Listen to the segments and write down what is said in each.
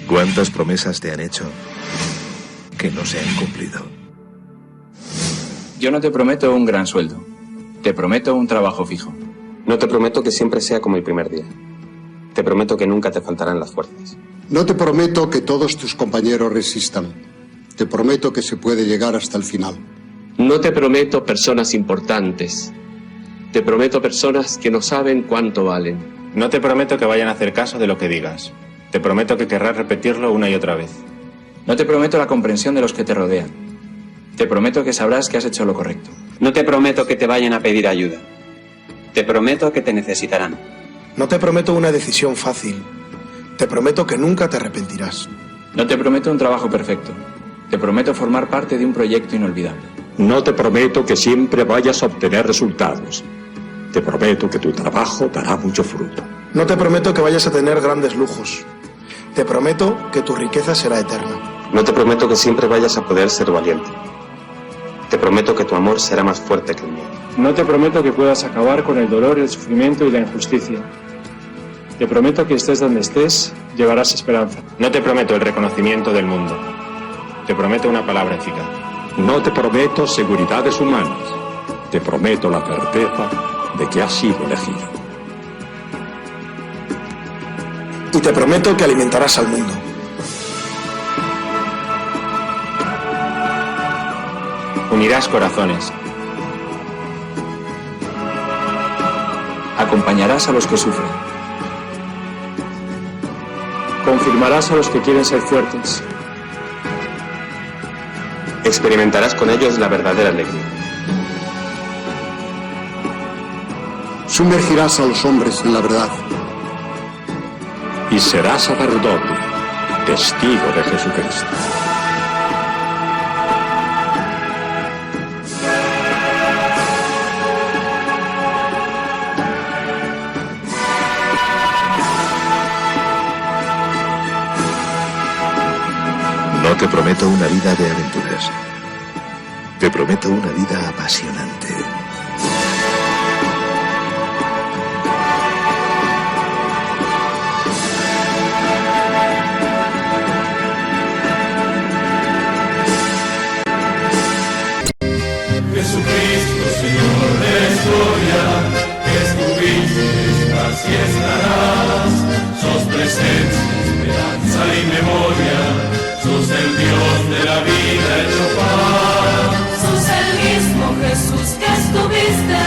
¿Cuántas promesas te han hecho que no se han cumplido? Yo no te prometo un gran sueldo. Te prometo un trabajo fijo. No te prometo que siempre sea como el primer día. Te prometo que nunca te faltarán las fuerzas. No te prometo que todos tus compañeros resistan. Te prometo que se puede llegar hasta el final. No te prometo personas importantes. Te prometo personas que no saben cuánto valen. No te prometo que vayan a hacer caso de lo que digas. Te prometo que querrás repetirlo una y otra vez. No te prometo la comprensión de los que te rodean. Te prometo que sabrás que has hecho lo correcto. No te prometo que te vayan a pedir ayuda. Te prometo que te necesitarán. No te prometo una decisión fácil. Te prometo que nunca te arrepentirás. No te prometo un trabajo perfecto. Te prometo formar parte de un proyecto inolvidable. No te prometo que siempre vayas a obtener resultados. Te prometo que tu trabajo dará mucho fruto. No te prometo que vayas a tener grandes lujos. Te prometo que tu riqueza será eterna. No te prometo que siempre vayas a poder ser valiente. Te prometo que tu amor será más fuerte que el mío. No te prometo que puedas acabar con el dolor, el sufrimiento y la injusticia. Te prometo que estés donde estés, llevarás esperanza. No te prometo el reconocimiento del mundo. Te prometo una palabra eficaz. No te prometo seguridades humanas. Te prometo la certeza de que has sido elegido. Y te prometo que alimentarás al mundo. Unirás corazones. Acompañarás a los que sufren. Confirmarás a los que quieren ser fuertes. Experimentarás con ellos la verdadera alegría. Sumergirás a los hombres en la verdad. Y serás sacerdote, testigo de Jesucristo. No te prometo una vida de aventuras. Te prometo una vida apasionante. Jesucristo, Señor de la historia, que estuviste, estás y estarás. Sos presencia, esperanza y memoria. Sos el Dios de la vida hecho paz. Sos el mismo Jesús que estuviste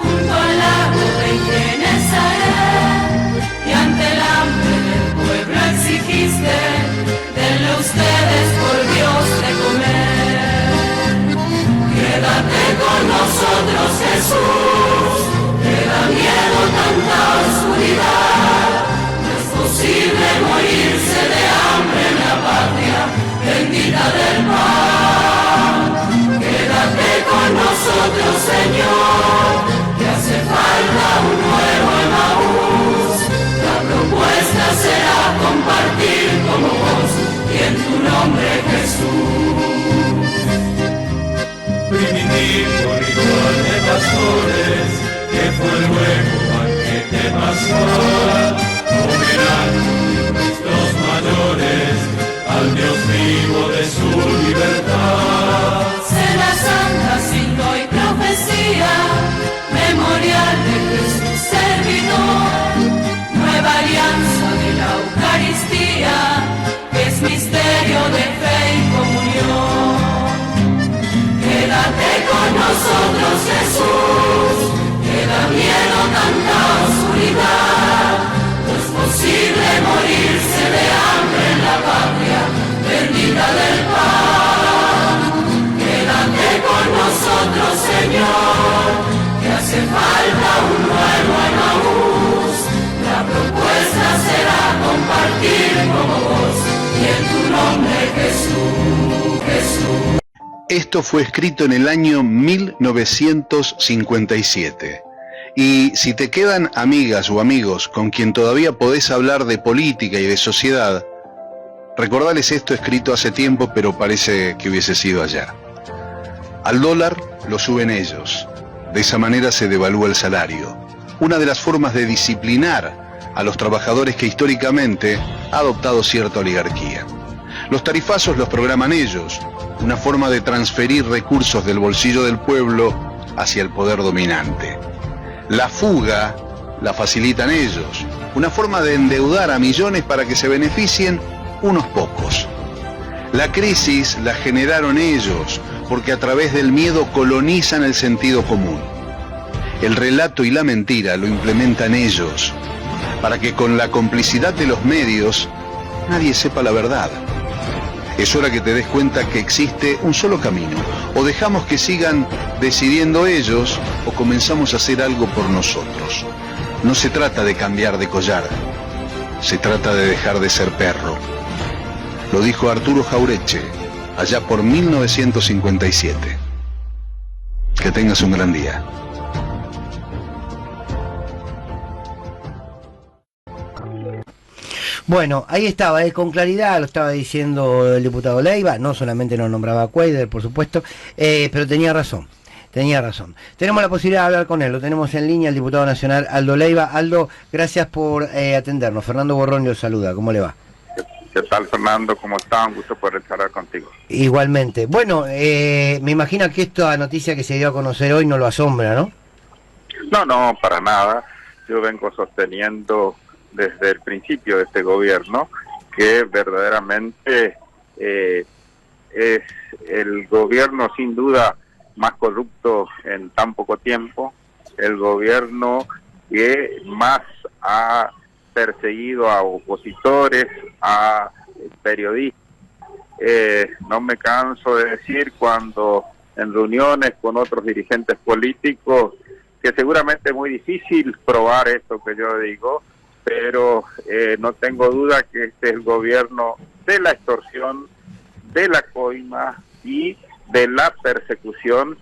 junto al lago de Genesaret, y ante el hambre del pueblo exigiste, denle ustedes por Dios de comer. Quédate con nosotros, Jesús, te da miedo tanta oscuridad. No es posible morirse de hambre en la patria bendita del pan. Quédate con nosotros, Señor, que hace falta un nuevo Emaús. La propuesta será compartir como vos y en tu nombre, Jesús. Primitivo ritual de pastores, que fue luego banquete pascual, homenaje de nuestros mayores al Dios vivo de su libertad. Cena santa, signo y profecía, memorial de Jesús servidor, nueva alianza de la Eucaristía, que es misterio de fe y comunión. Quédate con nosotros, Jesús, que da miedo tanta oscuridad. No es posible morirse de hambre en la patria bendita del pan. Quédate con nosotros, Señor, que hace falta un nuevo Emaús. La propuesta será compartir como vos y en tu nombre, Jesús, Jesús. Esto fue escrito en el año 1957. Y si te quedan amigas o amigos con quien todavía podés hablar de política y de sociedad, recordales esto escrito hace tiempo, pero parece que hubiese sido ayer. Al dólar lo suben ellos. De esa manera se devalúa el salario. Una de las formas de disciplinar a los trabajadores que históricamente ha adoptado cierta oligarquía. Los tarifazos los programan ellos, una forma de transferir recursos del bolsillo del pueblo hacia el poder dominante. La fuga la facilitan ellos, una forma de endeudar a millones para que se beneficien unos pocos. La crisis la generaron ellos, porque a través del miedo colonizan el sentido común. El relato y la mentira lo implementan ellos, para que con la complicidad de los medios nadie sepa la verdad. Es hora que te des cuenta que existe un solo camino. O dejamos que sigan decidiendo ellos, o comenzamos a hacer algo por nosotros. No se trata de cambiar de collar, se trata de dejar de ser perro. Lo dijo Arturo Jauretche, allá por 1957. Que tengas un gran día. Bueno, ahí estaba, con claridad lo estaba diciendo el diputado Leiva, no solamente nos nombraba a Cuader, por supuesto, pero tenía razón. Tenemos la posibilidad de hablar con él, lo tenemos en línea, el diputado nacional Aldo Leiva. Aldo, gracias por atendernos. Fernando Borrón lo saluda, ¿cómo le va? ¿Qué tal, Fernando? ¿Cómo está? Un gusto poder charlar contigo. Igualmente. Bueno, me imagino que esta noticia que se dio a conocer hoy no lo asombra, ¿no? No, para nada. Yo vengo sosteniendo desde el principio de este gobierno que verdaderamente es el gobierno sin duda más corrupto en tan poco tiempo, el gobierno que más ha perseguido a opositores, a periodistas. No me canso de decir cuando en reuniones con otros dirigentes políticos que seguramente es muy difícil probar esto que yo digo, pero no tengo duda que este es el gobierno de la extorsión, de la coima y de la persecución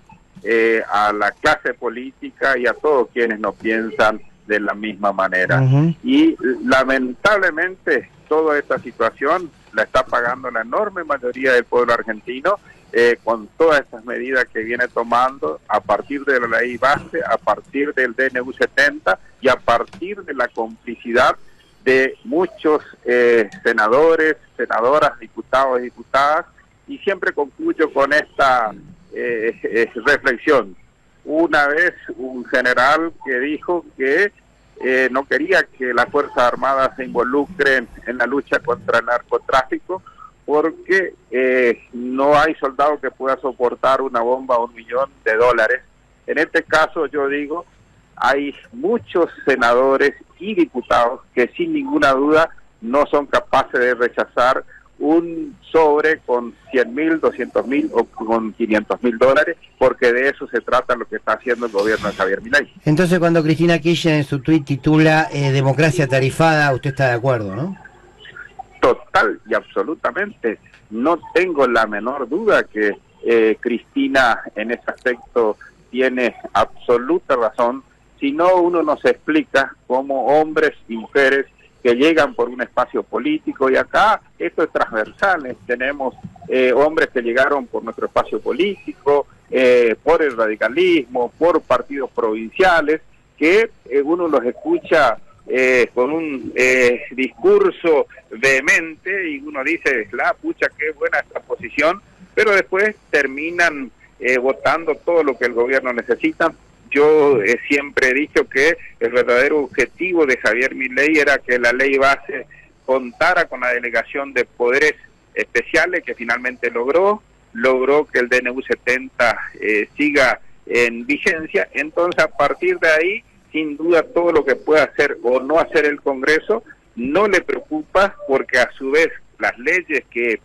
a la clase política y a todos quienes no piensan de la misma manera. Y lamentablemente toda esta situación la está pagando la enorme mayoría del pueblo argentino con todas estas medidas que viene tomando a partir de la ley base, a partir del DNU 70 y a partir de la complicidad de muchos senadores, senadoras, diputados y diputadas. Y siempre concluyo con esta reflexión. Una vez un general que dijo que no quería que las Fuerzas Armadas se involucren en la lucha contra el narcotráfico porque no hay soldado que pueda soportar una bomba a $1 millón. En este caso yo digo, hay muchos senadores y diputados que sin ninguna duda no son capaces de rechazar un sobre con 100.000, 200.000 o con $500.000, porque de eso se trata lo que está haciendo el gobierno de Javier Milei. Entonces, cuando Cristina Kirchner en su tuit titula democracia tarifada, usted está de acuerdo, ¿no? Total y absolutamente. No tengo la menor duda que Cristina en ese aspecto tiene absoluta razón, si no uno nos explica cómo hombres y mujeres que llegan por un espacio político, y acá esto es transversal, tenemos hombres que llegaron por nuestro espacio político, por el radicalismo, por partidos provinciales, que uno los escucha con un discurso vehemente y uno dice, la pucha, qué buena esta posición, pero después terminan votando todo lo que el gobierno necesita. Yo siempre he dicho que el verdadero objetivo de Javier Milei era que la ley base contara con la delegación de poderes especiales, que finalmente logró que el DNU 70 siga en vigencia. Entonces, a partir de ahí, sin duda, todo lo que pueda hacer o no hacer el Congreso no le preocupa, porque a su vez las leyes que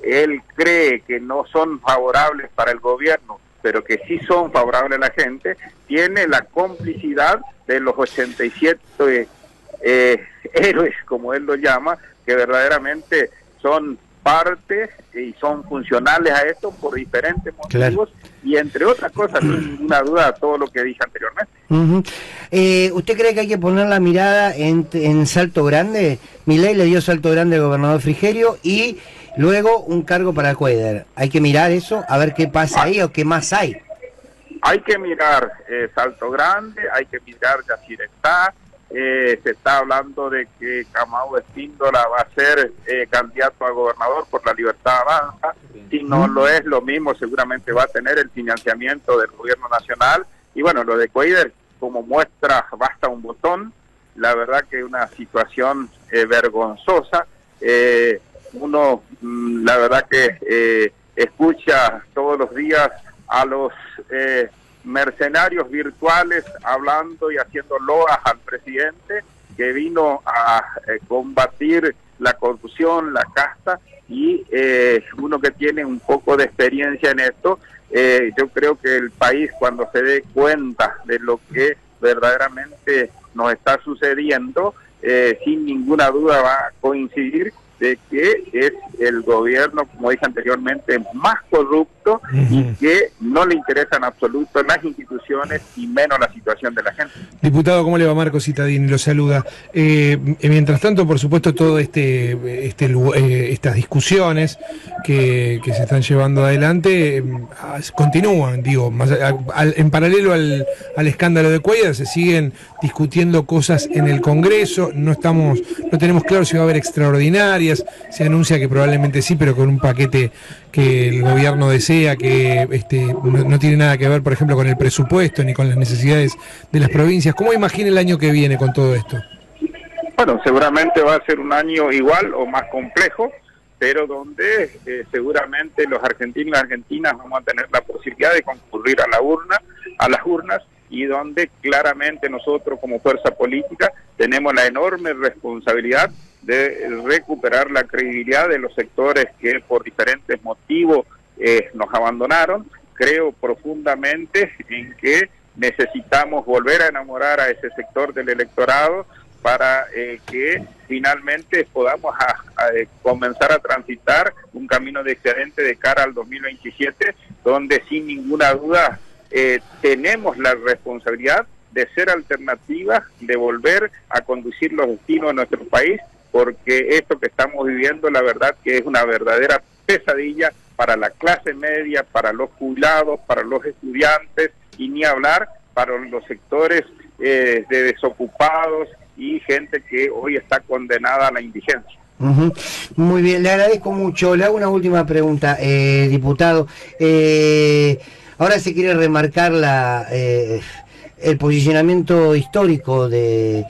él cree que no son favorables para el gobierno, pero que sí son favorables a la gente, tiene la complicidad de los 87 héroes, como él lo llama, que verdaderamente son parte y son funcionales a esto por diferentes motivos, y entre otras cosas, sin ninguna duda, todo lo que dije anteriormente. ¿Usted cree que hay que poner la mirada en Salto Grande? Milei le dio Salto Grande al gobernador Frigerio y luego un cargo para Cuader. Hay que mirar eso, a ver qué pasa ahí o qué más hay. Hay que mirar Salto Grande, hay que mirar Yacyretá, se está hablando de que Camao Espíndola va a ser candidato a gobernador por la Libertad Avanza. Si no lo es, lo mismo seguramente va a tener el financiamiento del gobierno nacional. Y bueno, lo de Cuéllar, como muestra, basta un botón. La verdad que es una situación vergonzosa. Uno, la verdad que escucha todos los días a los mercenarios virtuales hablando y haciendo loas al presidente que vino a combatir la corrupción, la casta, y uno que tiene un poco de experiencia en esto, yo creo que el país, cuando se dé cuenta de lo que verdaderamente nos está sucediendo, sin ninguna duda va a coincidir de que es el gobierno, como dije anteriormente, más corrupto y que no le interesan en absoluto las instituciones y menos la situación de la gente. Diputado, ¿cómo le va? Marco Cittadini lo saluda. Mientras tanto, por supuesto, todo estas discusiones que se están llevando adelante continúan, digo, en paralelo al escándalo de Cuéllar, se siguen discutiendo cosas en el Congreso, no tenemos claro si va a haber extraordinarias. Se anuncia que probablemente sí, pero con un paquete que el gobierno desea, que no tiene nada que ver, por ejemplo, con el presupuesto ni con las necesidades de las provincias. ¿Cómo imagina el año que viene con todo esto? Bueno, seguramente va a ser un año igual o más complejo, pero donde seguramente los argentinos y las argentinas vamos a tener la posibilidad de concurrir a las urnas, y donde claramente nosotros como fuerza política tenemos la enorme responsabilidad de recuperar la credibilidad de los sectores que por diferentes motivos nos abandonaron. Creo profundamente en que necesitamos volver a enamorar a ese sector del electorado para que finalmente podamos comenzar a transitar un camino diferente de cara al 2027, donde sin ninguna duda tenemos la responsabilidad de ser alternativas, de volver a conducir los destinos de nuestro país, porque esto que estamos viviendo, la verdad que es una verdadera pesadilla para la clase media, para los jubilados, para los estudiantes, y ni hablar para los sectores de desocupados y gente que hoy está condenada a la indigencia. Muy bien, le agradezco mucho. Le hago una última pregunta, diputado. Ahora se quiere remarcar el posicionamiento histórico de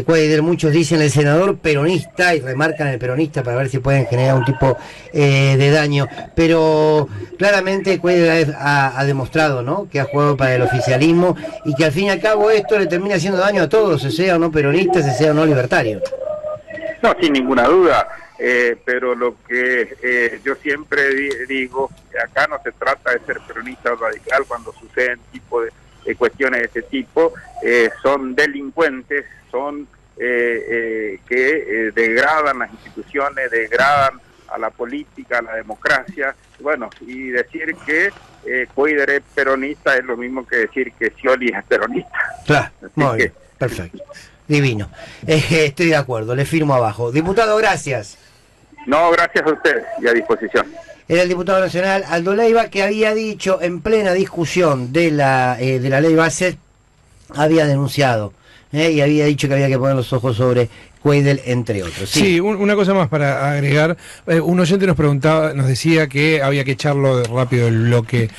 Cuéllar. Muchos dicen el senador peronista y remarcan el peronista para ver si pueden generar un tipo de daño, pero claramente Cuéllar ha demostrado, ¿no?, que ha jugado para el oficialismo y que al fin y al cabo esto le termina haciendo daño a todos, se sea o no peronista, se sea o no libertario. No, sin ninguna duda. Pero lo que yo siempre digo, que acá no se trata de ser peronista o radical cuando suceden tipo de cuestiones de ese tipo. Son delincuentes, son que degradan las instituciones, degradan a la política, a la democracia. Bueno, y decir que Cuéllar es peronista es lo mismo que decir que Scioli es peronista. Claro, muy bien, perfecto. Divino. Estoy de acuerdo, le firmo abajo. Diputado, gracias. No, gracias a usted y a disposición. Era el diputado nacional Aldo Leiva, que había dicho en plena discusión de la ley base, había denunciado y había dicho que había que poner los ojos sobre Cuéllar, entre otros. Sí, una cosa más para agregar. Un oyente nos decía que había que echarlo rápido el bloque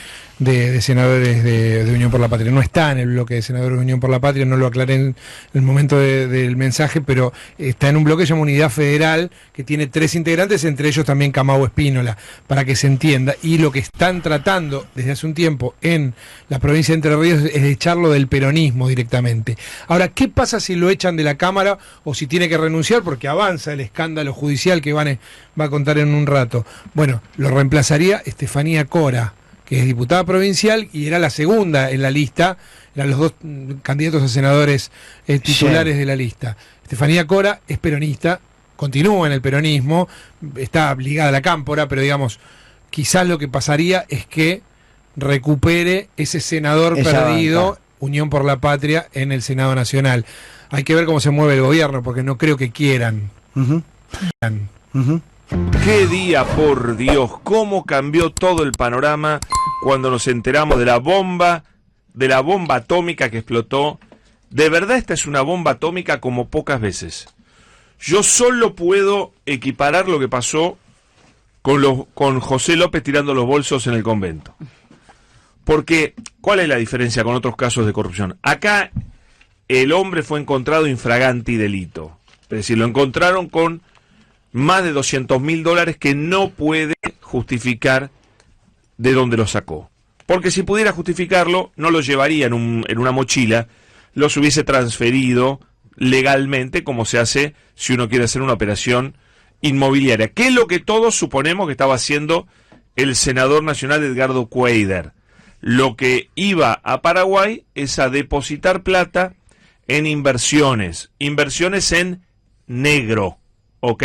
de senadores de Unión por la Patria. No está en el bloque de senadores de Unión por la Patria, no lo aclaré en el momento del mensaje, pero está en un bloque que se llama Unidad Federal, que tiene 3 integrantes, entre ellos también Camao Espíndola, para que se entienda. Y lo que están tratando desde hace un tiempo en la provincia de Entre Ríos es de echarlo del peronismo directamente. Ahora, ¿qué pasa si lo echan de la Cámara o si tiene que renunciar? Porque avanza el escándalo judicial que va a contar en un rato. Bueno, lo reemplazaría Estefanía Cora, que es diputada provincial y era la segunda en la lista, eran los 2 candidatos a senadores titulares de la lista. Estefanía Cora es peronista, continúa en el peronismo, está ligada a la Cámpora, pero digamos, quizás lo que pasaría es que recupere ese senador perdido, Unión por la Patria, en el Senado Nacional. Hay que ver cómo se mueve el gobierno, porque no creo que quieran. Qué día, por Dios, cómo cambió todo el panorama cuando nos enteramos de la bomba atómica que explotó De verdad esta es una bomba atómica como pocas veces. Yo solo puedo equiparar lo que pasó con José López tirando los bolsos en el convento. Porque, ¿cuál es la diferencia con otros casos de corrupción? Acá el hombre fue encontrado infraganti delito. Es decir, lo encontraron con más de $200.000 que no puede justificar de dónde lo sacó. Porque si pudiera justificarlo, no lo llevaría en una mochila, los hubiese transferido legalmente, como se hace si uno quiere hacer una operación inmobiliaria. ¿Qué es lo que todos suponemos que estaba haciendo el senador nacional Edgardo Cuéllar? Lo que iba a Paraguay es a depositar plata en inversiones en negro, ¿ok?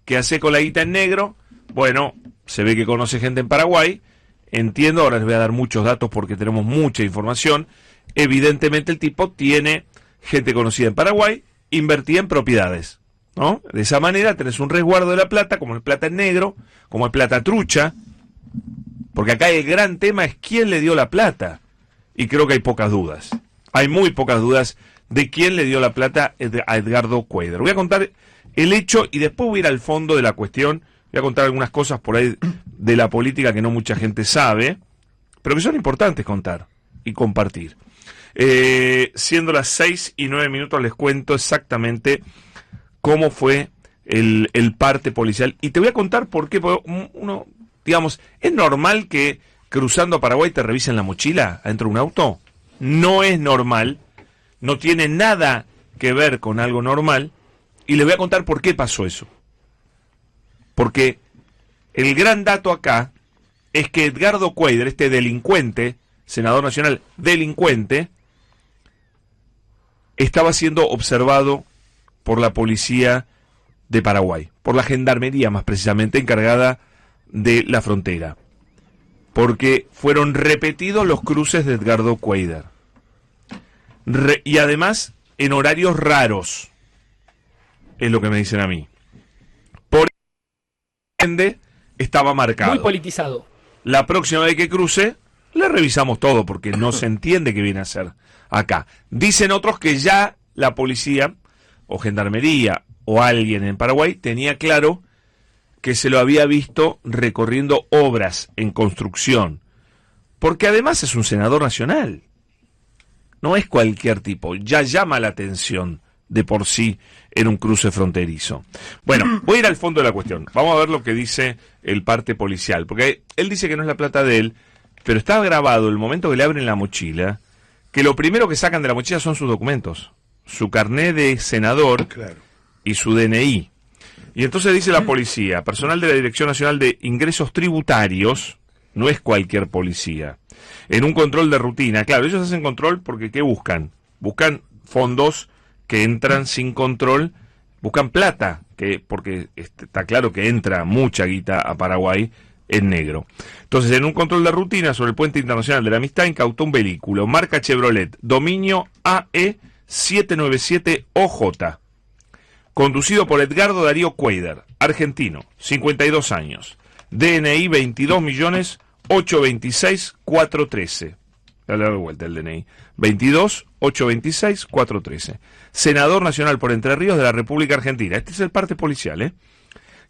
¿Qué hace con la guita en negro? Bueno, se ve que conoce gente en Paraguay, entiendo, ahora les voy a dar muchos datos porque tenemos mucha información. Evidentemente el tipo tiene gente conocida en Paraguay, invertida en propiedades, ¿no? De esa manera tenés un resguardo de la plata, como el plata en negro, como el plata trucha, porque acá el gran tema es quién le dio la plata, y creo que hay pocas dudas. Hay muy pocas dudas de quién le dio la plata a Edgardo Cuéllar. Voy a contar el hecho y después voy a ir al fondo de la cuestión. Voy a contar algunas cosas por ahí de la política que no mucha gente sabe, pero que son importantes contar y compartir. Siendo las 6:09 les cuento exactamente cómo fue el parte policial. Y te voy a contar por qué. Uno, digamos, ¿es normal que cruzando a Paraguay te revisen la mochila adentro de un auto? No es normal, no tiene nada que ver con algo normal. Y les voy a contar por qué pasó eso. Porque el gran dato acá es que Edgardo Cuéllar, este delincuente, senador nacional delincuente, estaba siendo observado por la policía de Paraguay, por la gendarmería más precisamente, encargada de la frontera, porque fueron repetidos los cruces de Edgardo Cuéllar, y además en horarios raros, es lo que me dicen a mí. Por ende, estaba marcado. Muy politizado. La próxima vez que cruce, le revisamos todo, porque no se entiende qué viene a hacer acá. Dicen otros que ya la policía, o gendarmería, o alguien en Paraguay, tenía claro que se lo había visto recorriendo obras en construcción. Porque además es un senador nacional. No es cualquier tipo. Ya llama la atención de por sí en un cruce fronterizo. Bueno, voy a ir al fondo de la cuestión. Vamos a ver lo que dice el parte policial. Porque él dice que no es la plata de él, pero está grabado el momento que le abren la mochila, que lo primero que sacan de la mochila son sus documentos. Su carné de senador y su DNI. Y entonces dice la policía, personal de la Dirección Nacional de Ingresos Tributarios, no es cualquier policía, en un control de rutina. Claro, ellos hacen control porque ¿qué buscan? Buscan fondos que entran sin control, buscan plata, porque está claro que entra mucha guita a Paraguay en negro. Entonces, en un control de rutina sobre el Puente Internacional de la Amistad, incautó un vehículo, marca Chevrolet, dominio AE 797OJ, conducido por Edgardo Darío Cuéllar, argentino, 52 años, DNI 22.826.413. Dale de vuelta el DNI. 22.826.413. Senador nacional por Entre Ríos de la República Argentina. Este es el parte policial,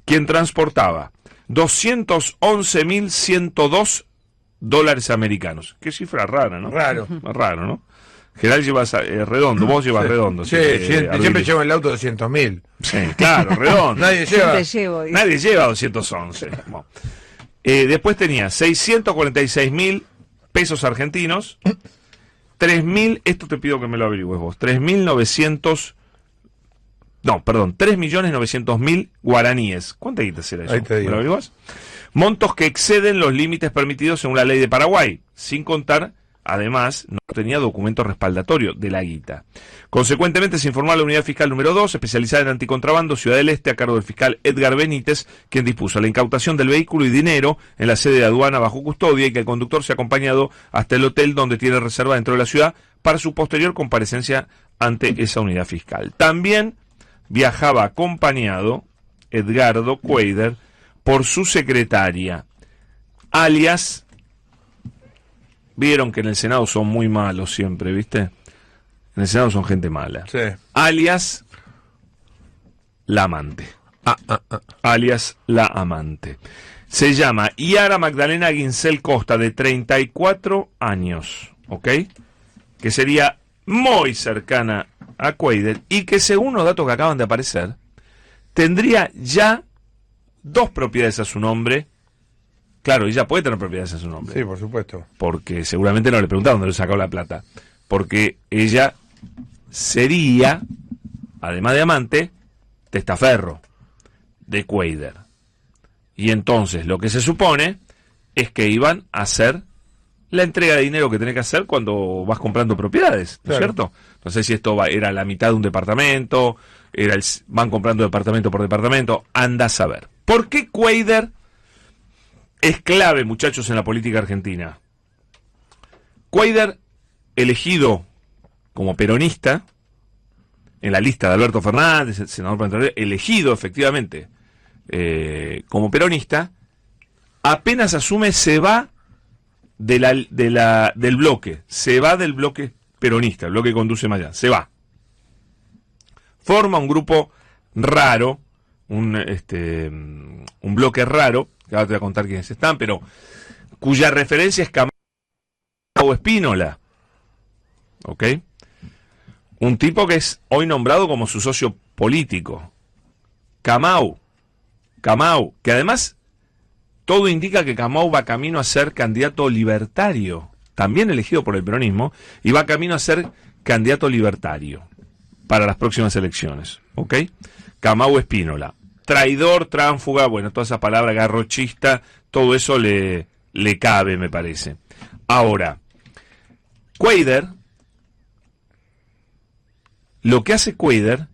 quien transportaba $211.102 americanos. Qué cifra rara, ¿no? Raro. Raro, ¿no? General llevas redondo, vos llevas redondo. Sí, siempre llevo en el auto 200.000. Sí, claro, redondo. Nadie lleva 211. Bueno. Después tenía 646.000 pesos argentinos, 3.000, esto te pido que me lo averigües vos, 3.900.000 guaraníes. ¿Cuánta guita será eso? Ahí te digo. ¿Me lo averiguas? Montos que exceden los límites permitidos según la ley de Paraguay, sin contar, además, no tenía documento respaldatorio de la guita. Consecuentemente, se informó a la Unidad Fiscal número 2, especializada en anticontrabando, Ciudad del Este, a cargo del fiscal Edgar Benítez, quien dispuso la incautación del vehículo y dinero en la sede de aduana bajo custodia y que el conductor sea acompañado hasta el hotel donde tiene reserva dentro de la ciudad para su posterior comparecencia ante esa unidad fiscal. También viajaba acompañado Edgardo Cuéllar por su secretaria, alias, vieron que en el Senado son muy malos siempre, ¿viste? En el Senado son gente mala. Sí. Alias la amante. Alias la amante. Se llama Yara Magdalena Guincel Costa, de 34 años, ¿ok? Que sería muy cercana a Cuéllar y que, según los datos que acaban de aparecer, tendría ya 2 propiedades a su nombre. Claro, ella puede tener propiedades a su nombre. Sí, por supuesto. Porque seguramente no le preguntaron dónde le sacó la plata. Porque ella sería, además de amante, testaferro de Cuéllar. Y entonces lo que se supone es que iban a hacer la entrega de dinero que tenés que hacer cuando vas comprando propiedades, ¿no es cierto? No sé si esto era la mitad de un departamento, van comprando departamento por departamento, anda a saber. ¿Por qué Cuéllar es clave, muchachos, en la política argentina? Cuéllar, elegido como peronista en la lista de Alberto Fernández, el senador parlamentario, elegido efectivamente como peronista, apenas asume, se va del bloque, se va del bloque peronista, el bloque que conduce más allá, se va. Forma un grupo raro, un bloque raro, que ahora te voy a contar quiénes están, pero cuya referencia es Camau Espínola, ¿ok? Un tipo que es hoy nombrado como su socio político. Camau, que además todo indica que Camau va camino a ser candidato libertario, también elegido por el peronismo, y va camino a ser candidato libertario para las próximas elecciones, ¿ok? Camau Espínola, traidor, tránsfuga, bueno, toda esa palabra, garrochista, todo eso le cabe, me parece. Ahora, Cuéllar, lo que hace Cuéllar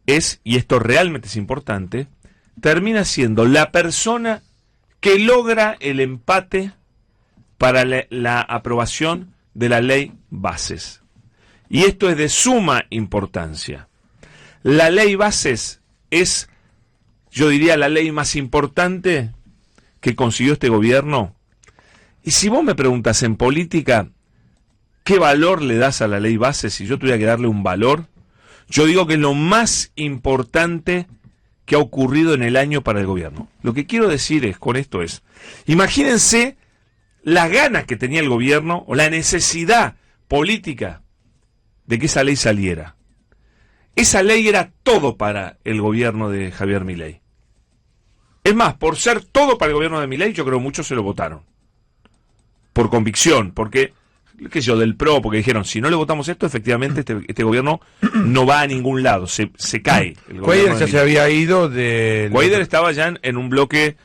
es, y esto realmente es importante, termina siendo la persona que logra el empate para la aprobación de la ley Bases. Y esto es de suma importancia. La ley Bases es, yo diría, la ley más importante que consiguió este gobierno. Y si vos me preguntas en política, ¿qué valor le das a la ley Bases? Si yo tuviera que darle un valor, yo digo que es lo más importante que ha ocurrido en el año para el gobierno. Lo que quiero decir con esto es, imagínense las ganas que tenía el gobierno o la necesidad política de que esa ley saliera. Esa ley era todo para el gobierno de Javier Milei. Es más, por ser todo para el gobierno de Milei, yo creo que muchos se lo votaron. Por convicción, porque, qué sé yo, del PRO, porque dijeron, si no le votamos esto, efectivamente este gobierno no va a ningún lado, se cae. Cuéllar ya se había ido de... Cuéllar estaba ya en un bloque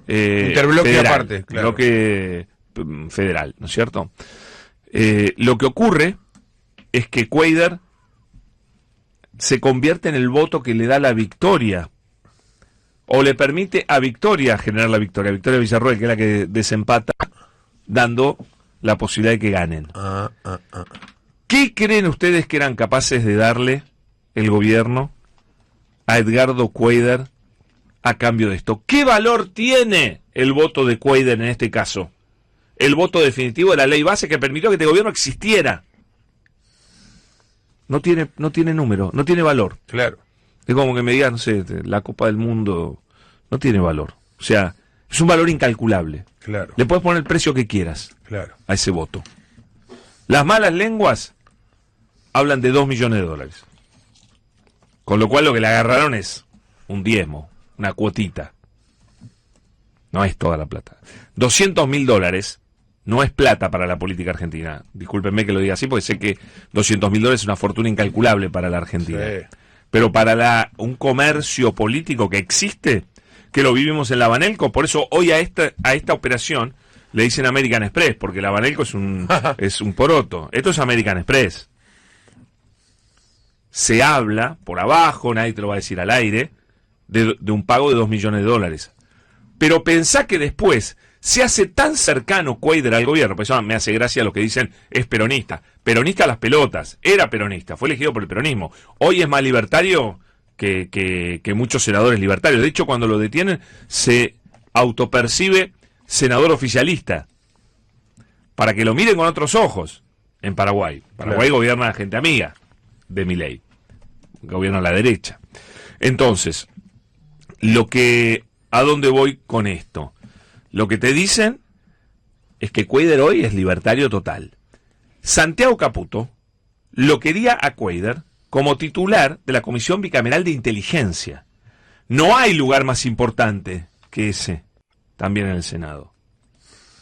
interbloque federal, aparte, claro. Bloque federal, ¿no es cierto? Lo que ocurre es que Cuéllar se convierte en el voto que le da la victoria, o le permite a Victoria generar la victoria. Victoria Villarroel, que es la que desempata, dando la posibilidad de que ganen. ¿Qué creen ustedes que eran capaces de darle el gobierno a Edgardo Cuéllar a cambio de esto? ¿Qué valor tiene el voto de Cuéllar en este caso? El voto definitivo de la ley base que permitió que este gobierno existiera. No tiene número, no tiene valor. Claro. Es como que me digas, no sé, la Copa del Mundo no tiene valor. O sea, es un valor incalculable. Claro. Le puedes poner el precio que quieras, claro, a ese voto. Las malas lenguas hablan de $2 millones. Con lo cual lo que le agarraron es un diezmo, una cuotita. No es toda la plata. $200.000 no es plata para la política argentina. Discúlpenme que lo diga así, porque sé que $200.000 es una fortuna incalculable para la Argentina. Sí. Pero para un comercio político que existe, que lo vivimos en la Banelco, por eso hoy a esta operación le dicen American Express, porque la Banelco es un poroto. Esto es American Express. Se habla por abajo, nadie te lo va a decir al aire, de un pago de $2 millones. Pero pensá que después se hace tan cercano Cuéllar al gobierno, por eso me hace gracia lo que dicen, es peronista. Peronista a las pelotas, era peronista, fue elegido por el peronismo. Hoy es más libertario que muchos senadores libertarios. De hecho, cuando lo detienen, se autopercibe senador oficialista. Para que lo miren con otros ojos. en Paraguay. Paraguay gobierna gente amiga de Milei, gobierna la derecha. Entonces, ¿a dónde voy con esto? Lo que te dicen es que Cuéllar hoy es libertario total. Santiago Caputo lo quería a Cuéllar como titular de la Comisión Bicameral de Inteligencia. No hay lugar más importante que ese, también en el Senado.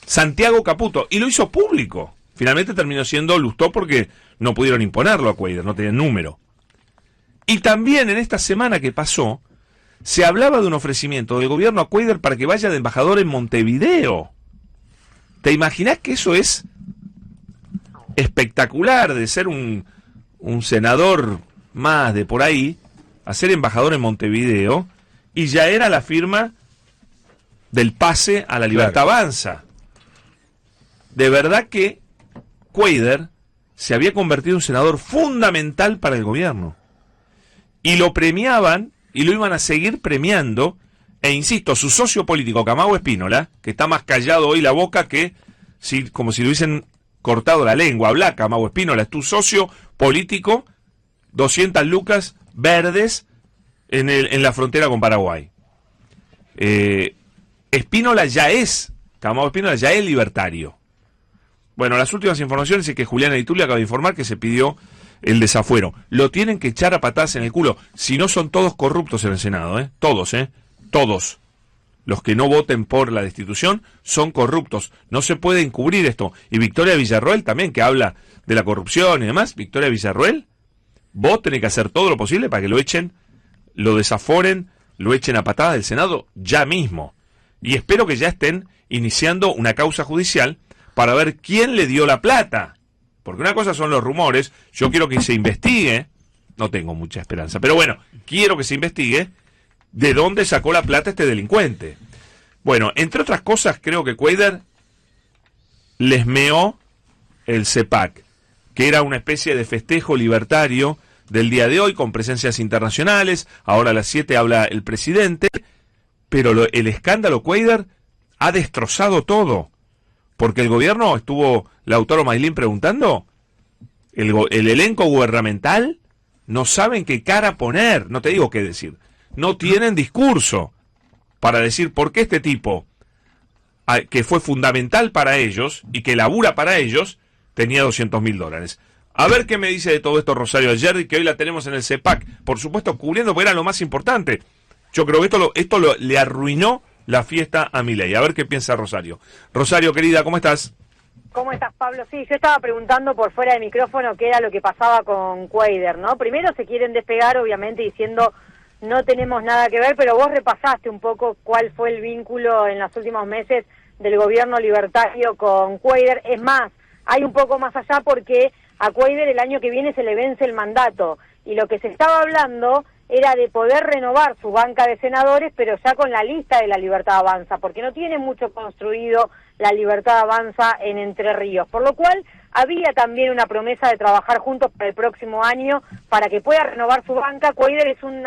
Santiago Caputo, y lo hizo público. Finalmente terminó siendo Lustó porque no pudieron imponerlo a Cuéllar, no tenían número. Y también en esta semana que pasó, se hablaba de un ofrecimiento del gobierno a Cuéllar para que vaya de embajador en Montevideo. ¿Te imaginás que eso es espectacular, de ser un senador más de por ahí, a ser embajador en Montevideo, y ya era la firma del pase a la Libertad Avanza? De verdad que Cuéllar se había convertido en un senador fundamental para el gobierno. Y lo premiaban, y lo iban a seguir premiando, e insisto, su socio político, Camagüey Spínola, que está más callado hoy la boca que como si le hubiesen cortado la lengua. Habla, Camagüey Spínola, es tu socio político, 200 lucas verdes en la frontera con Paraguay. Camagüey Spínola ya es libertario. Bueno, las últimas informaciones es que Juliana Di Tulio acaba de informar que se pidió el desafuero. Lo tienen que echar a patadas en el culo. Si no, son todos corruptos en el Senado, todos. Los que no voten por la destitución son corruptos. No se puede encubrir esto. Y Victoria Villarroel también, que habla de la corrupción y demás. Victoria Villarroel, vos tenés que hacer todo lo posible para que lo echen, lo desaforen, lo echen a patadas del Senado ya mismo. Y espero que ya estén iniciando una causa judicial para ver quién le dio la plata. Porque una cosa son los rumores, yo quiero que se investigue, no tengo mucha esperanza, pero bueno, quiero que se investigue de dónde sacó la plata este delincuente. Bueno, entre otras cosas, creo que Cuéllar les meó el CEPAC, que era una especie de festejo libertario del día de hoy, con presencias internacionales. Ahora a las 7 habla el presidente, pero el escándalo Cuéllar ha destrozado todo. Porque el gobierno, estuvo Lautaro Mailín preguntando, el elenco gubernamental no saben qué cara poner, no te digo qué decir, no tienen discurso para decir por qué este tipo, que fue fundamental para ellos y que labura para ellos, tenía $200.000. A ver qué me dice de todo esto Rosario Ayerdi, que hoy la tenemos en el CEPAC, por supuesto cubriendo, porque era lo más importante. Yo creo que esto le arruinó la fiesta a Milei. A ver qué piensa Rosario. Rosario, querida, ¿cómo estás? ¿Cómo estás, Pablo? Sí, yo estaba preguntando por fuera de micrófono qué era lo que pasaba con Cuéllar, ¿no? Primero se quieren despegar, obviamente, diciendo no tenemos nada que ver, pero vos repasaste un poco cuál fue el vínculo en los últimos meses del gobierno libertario con Cuéllar. Es más, hay un poco más allá porque a Cuéllar el año que viene se le vence el mandato, y lo que se estaba hablando era de poder renovar su banca de senadores, pero ya con la lista de la Libertad Avanza, porque no tiene mucho construido la Libertad Avanza en Entre Ríos, por lo cual había también una promesa de trabajar juntos para el próximo año para que pueda renovar su banca. Cuéllar es un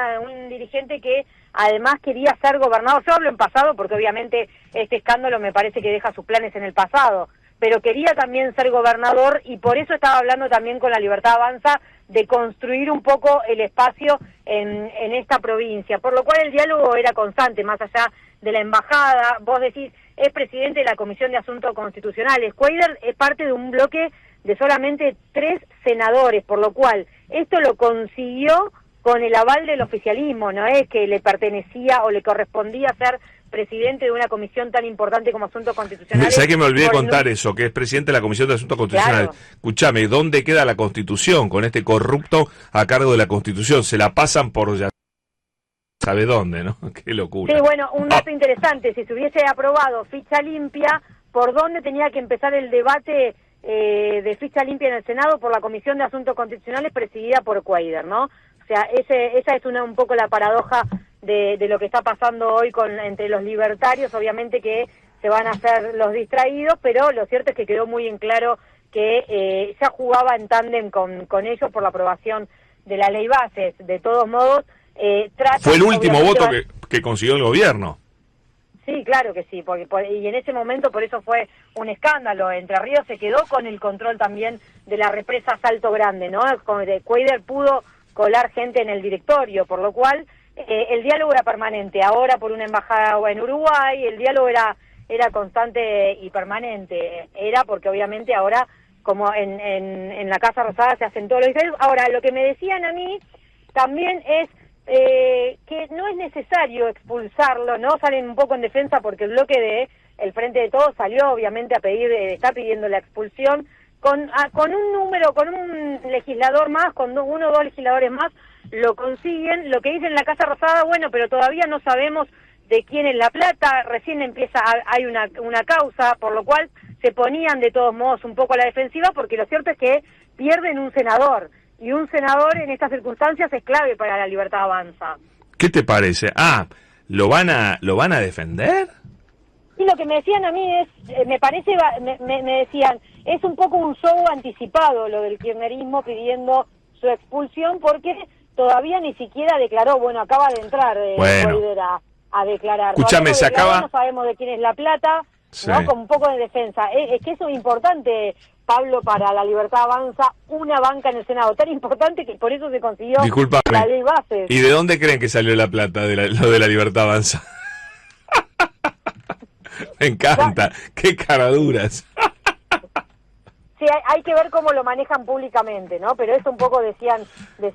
dirigente que además quería ser gobernador. Yo hablo en pasado porque obviamente este escándalo me parece que deja sus planes en el pasado, pero quería también ser gobernador, y por eso estaba hablando también con la Libertad Avanza de construir un poco el espacio en esta provincia, por lo cual el diálogo era constante, más allá de la embajada. Vos decís, es presidente de la Comisión de Asuntos Constitucionales. Cuéllar es parte de un bloque de solamente 3 senadores, por lo cual esto lo consiguió con el aval del oficialismo, no es que le pertenecía o le correspondía ser presidente de una comisión tan importante como Asuntos Constitucionales. ¿Sabés que me olvidé contar eso? Que es presidente de la Comisión de Asuntos Constitucionales. Claro. Escuchame, ¿dónde queda la Constitución con este corrupto a cargo de la Constitución? Se la pasan por ya sabe dónde, ¿no? Qué locura. Sí, bueno, un dato interesante, si se hubiese aprobado ficha limpia, ¿por dónde tenía que empezar el debate de ficha limpia en el Senado? Por la Comisión de Asuntos Constitucionales presidida por Cuéllar, ¿no? O sea, esa es un poco la paradoja de lo que está pasando hoy entre los libertarios. Obviamente que se van a hacer los distraídos, pero lo cierto es que quedó muy en claro que ya jugaba en tándem con ellos por la aprobación de la ley bases. De todos modos, fue el último voto que consiguió el gobierno. Sí, claro que sí, y en ese momento por eso fue un escándalo. Entre Ríos se quedó con el control también de la represa Salto Grande, ¿no? Cuader pudo colar gente en el directorio, por lo cual el diálogo era permanente. Ahora por una embajada en Uruguay, el diálogo era constante y permanente. Era porque obviamente ahora, como en la Casa Rosada se hacen todos los diarios. Ahora, lo que me decían a mí también es que no es necesario expulsarlo, ¿no? Salen un poco en defensa porque el bloque de el Frente de Todos salió obviamente a pedir, está pidiendo la expulsión con un legislador más, con uno o dos legisladores más, lo consiguen. Lo que dice en la Casa Rosada, bueno, pero todavía no sabemos de quién es la plata, recién hay una causa, por lo cual se ponían de todos modos un poco a la defensiva, porque lo cierto es que pierden un senador, y un senador en estas circunstancias es clave para la Libertad Avanza. ¿Qué te parece? ¿Lo van a defender? Y lo que me decían a mí es, me decían, es un poco un show anticipado lo del kirchnerismo pidiendo su expulsión, porque todavía ni siquiera declaró, bueno, acaba de entrar Cuader a declarar. Escúchame, se acaba... No sabemos de quién es la plata, sí, ¿no? Con un poco de defensa. Es que eso es importante, Pablo, para la Libertad Avanza, una banca en el Senado, tan importante que por eso se consiguió la ley Bases. ¿Y de dónde creen que salió la plata lo de la Libertad Avanza? Me encanta, qué caraduras. Sí, hay que ver cómo lo manejan públicamente, ¿no? Pero eso un poco decían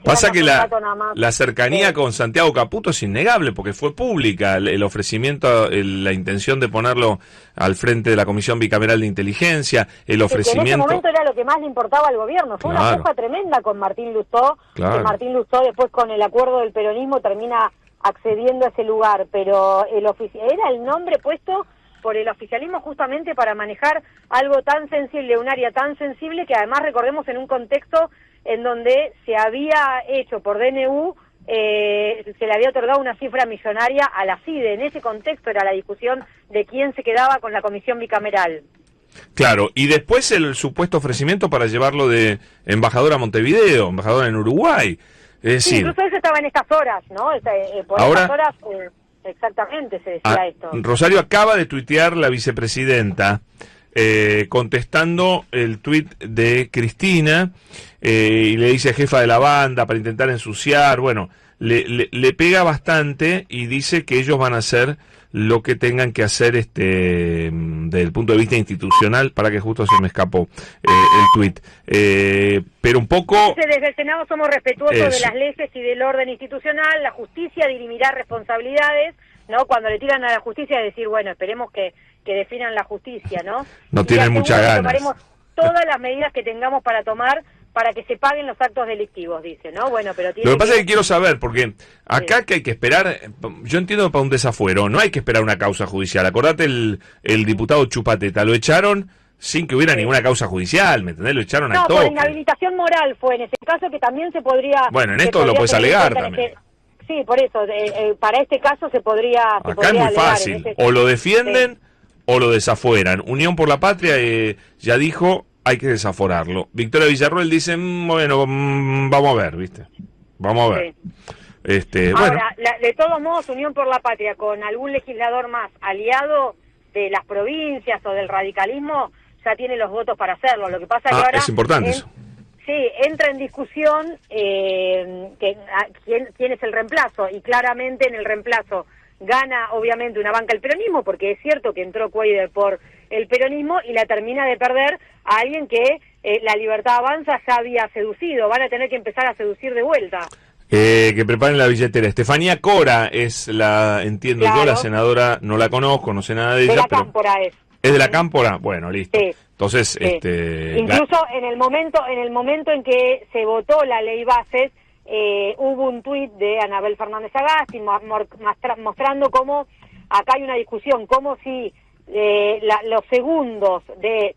Pasa que la cercanía con Santiago Caputo es innegable, porque fue pública el ofrecimiento, la intención de ponerlo al frente de la Comisión Bicameral de Inteligencia, el ofrecimiento... Que en ese momento era lo que más le importaba al gobierno. Fue una puja tremenda con Martín Lustó, que Martín Lustó después con el acuerdo del peronismo termina accediendo a ese lugar, pero era el nombre puesto por el oficialismo justamente para manejar algo tan sensible, un área tan sensible, que además recordemos en un contexto en donde se había hecho por DNU, se le había otorgado una cifra millonaria a la CIDE. En ese contexto era la discusión de quién se quedaba con la comisión bicameral. Claro, y después el supuesto ofrecimiento para llevarlo de embajador a Montevideo, embajador en Uruguay. Es decir, sí, incluso eso estaba en estas horas, ¿no? Por ahora, estas horas... exactamente, se decía esto. Rosario acaba de tuitear la vicepresidenta contestando el tuit de Cristina y le dice jefa de la banda para intentar ensuciar. Bueno, le pega bastante y dice que ellos van a hacer lo que tengan que hacer desde el punto de vista institucional. Para que justo se me escapó el tuit. Pero un poco... Desde el Senado somos respetuosos de las leyes y del orden institucional. La justicia dirimirá responsabilidades, ¿no? Cuando le tiran a la justicia, decir, bueno, esperemos que definan la justicia, ¿no? No tienen muchas ganas. Tomaremos todas las medidas que tengamos para tomar para que se paguen los actos delictivos, dice, ¿no? Bueno, pero lo que pasa es que quiero saber, porque acá que hay que esperar, yo entiendo para un desafuero, no hay que esperar una causa judicial. Acordate el diputado Chupateta, lo echaron sin que hubiera ninguna causa judicial, ¿me entendés? Lo echaron al toque. No, por inhabilitación moral fue en ese caso, que también se podría... Bueno, en esto lo puedes alegar también. Sí, por eso, para este caso se podría... Acá es muy fácil, o lo defienden o lo desafueran. Unión por la Patria ya dijo... hay que desaforarlo. Victoria Villarroel dice, bueno, vamos a ver, ¿viste? Vamos a ver. Ahora, de todos modos, Unión por la Patria, con algún legislador más aliado de las provincias o del radicalismo, ya tiene los votos para hacerlo. Lo que pasa es que ahora... es importante eso. Sí, entra en discusión quién es el reemplazo, y claramente en el reemplazo gana obviamente una banca el peronismo, porque es cierto que entró Cuader por el peronismo y la termina de perder a alguien que la Libertad Avanza ya había seducido. Van a tener que empezar a seducir de vuelta. Que preparen la billetera. Estefanía Cora es entiendo yo, la senadora, no la conozco, no sé nada de ella. De la Cámpora es. ¿Es de la Cámpora? Bueno, listo. Sí. Entonces, sí. Incluso en el momento en que se votó la ley Bases, hubo un tuit de Anabel Fernández Agasti mostrando cómo acá hay una discusión, como si los segundos de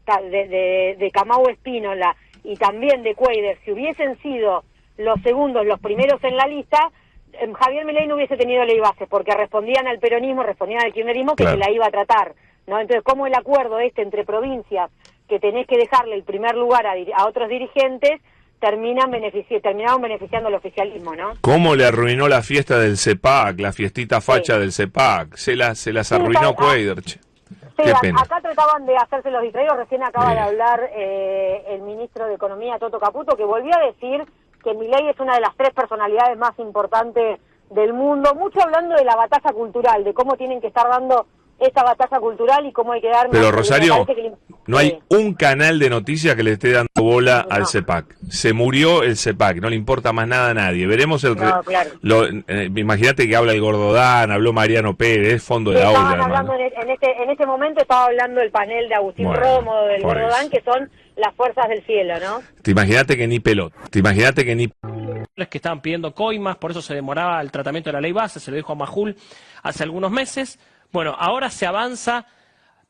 Camau Espínola y también de Cuader, si hubiesen sido los segundos, los primeros en la lista, Javier Milei no hubiese tenido ley Bases, porque respondían al peronismo, respondían al kirchnerismo, que se la iba a tratar, ¿no? Entonces, como el acuerdo entre provincias, que tenés que dejarle el primer lugar a otros dirigentes, terminaron beneficiando al oficialismo, ¿no? ¿Cómo le arruinó la fiesta del CEPAC, la fiestita facha del CEPAC? Se las arruinó Cuadra, che. Sí, Qué pena. acá trataban de hacerse los distraídos. Recién acaba de hablar el ministro de Economía, Toto Caputo, que volvió a decir que Milei es una de las 3 personalidades más importantes del mundo. Mucho hablando de la batalla cultural, de cómo tienen que estar dando esta batalla cultural y cómo hay que dar... Pero Rosario, no hay un canal de noticias que le esté dando bola al CEPAC. Se murió el CEPAC, no le importa más nada a nadie. Veremos claro. Imagínate que habla el Gordodán, habló Mariano Pérez, fondo de la olla. Hablando en este momento estaba hablando el panel de Agustín Romo, del Gordodán, que son las fuerzas del cielo, ¿no? Te imagínate que ni pelota. Que estaban pidiendo coimas, por eso se demoraba el tratamiento de la ley base, se lo dijo a Majul hace algunos meses. Bueno, ahora se avanza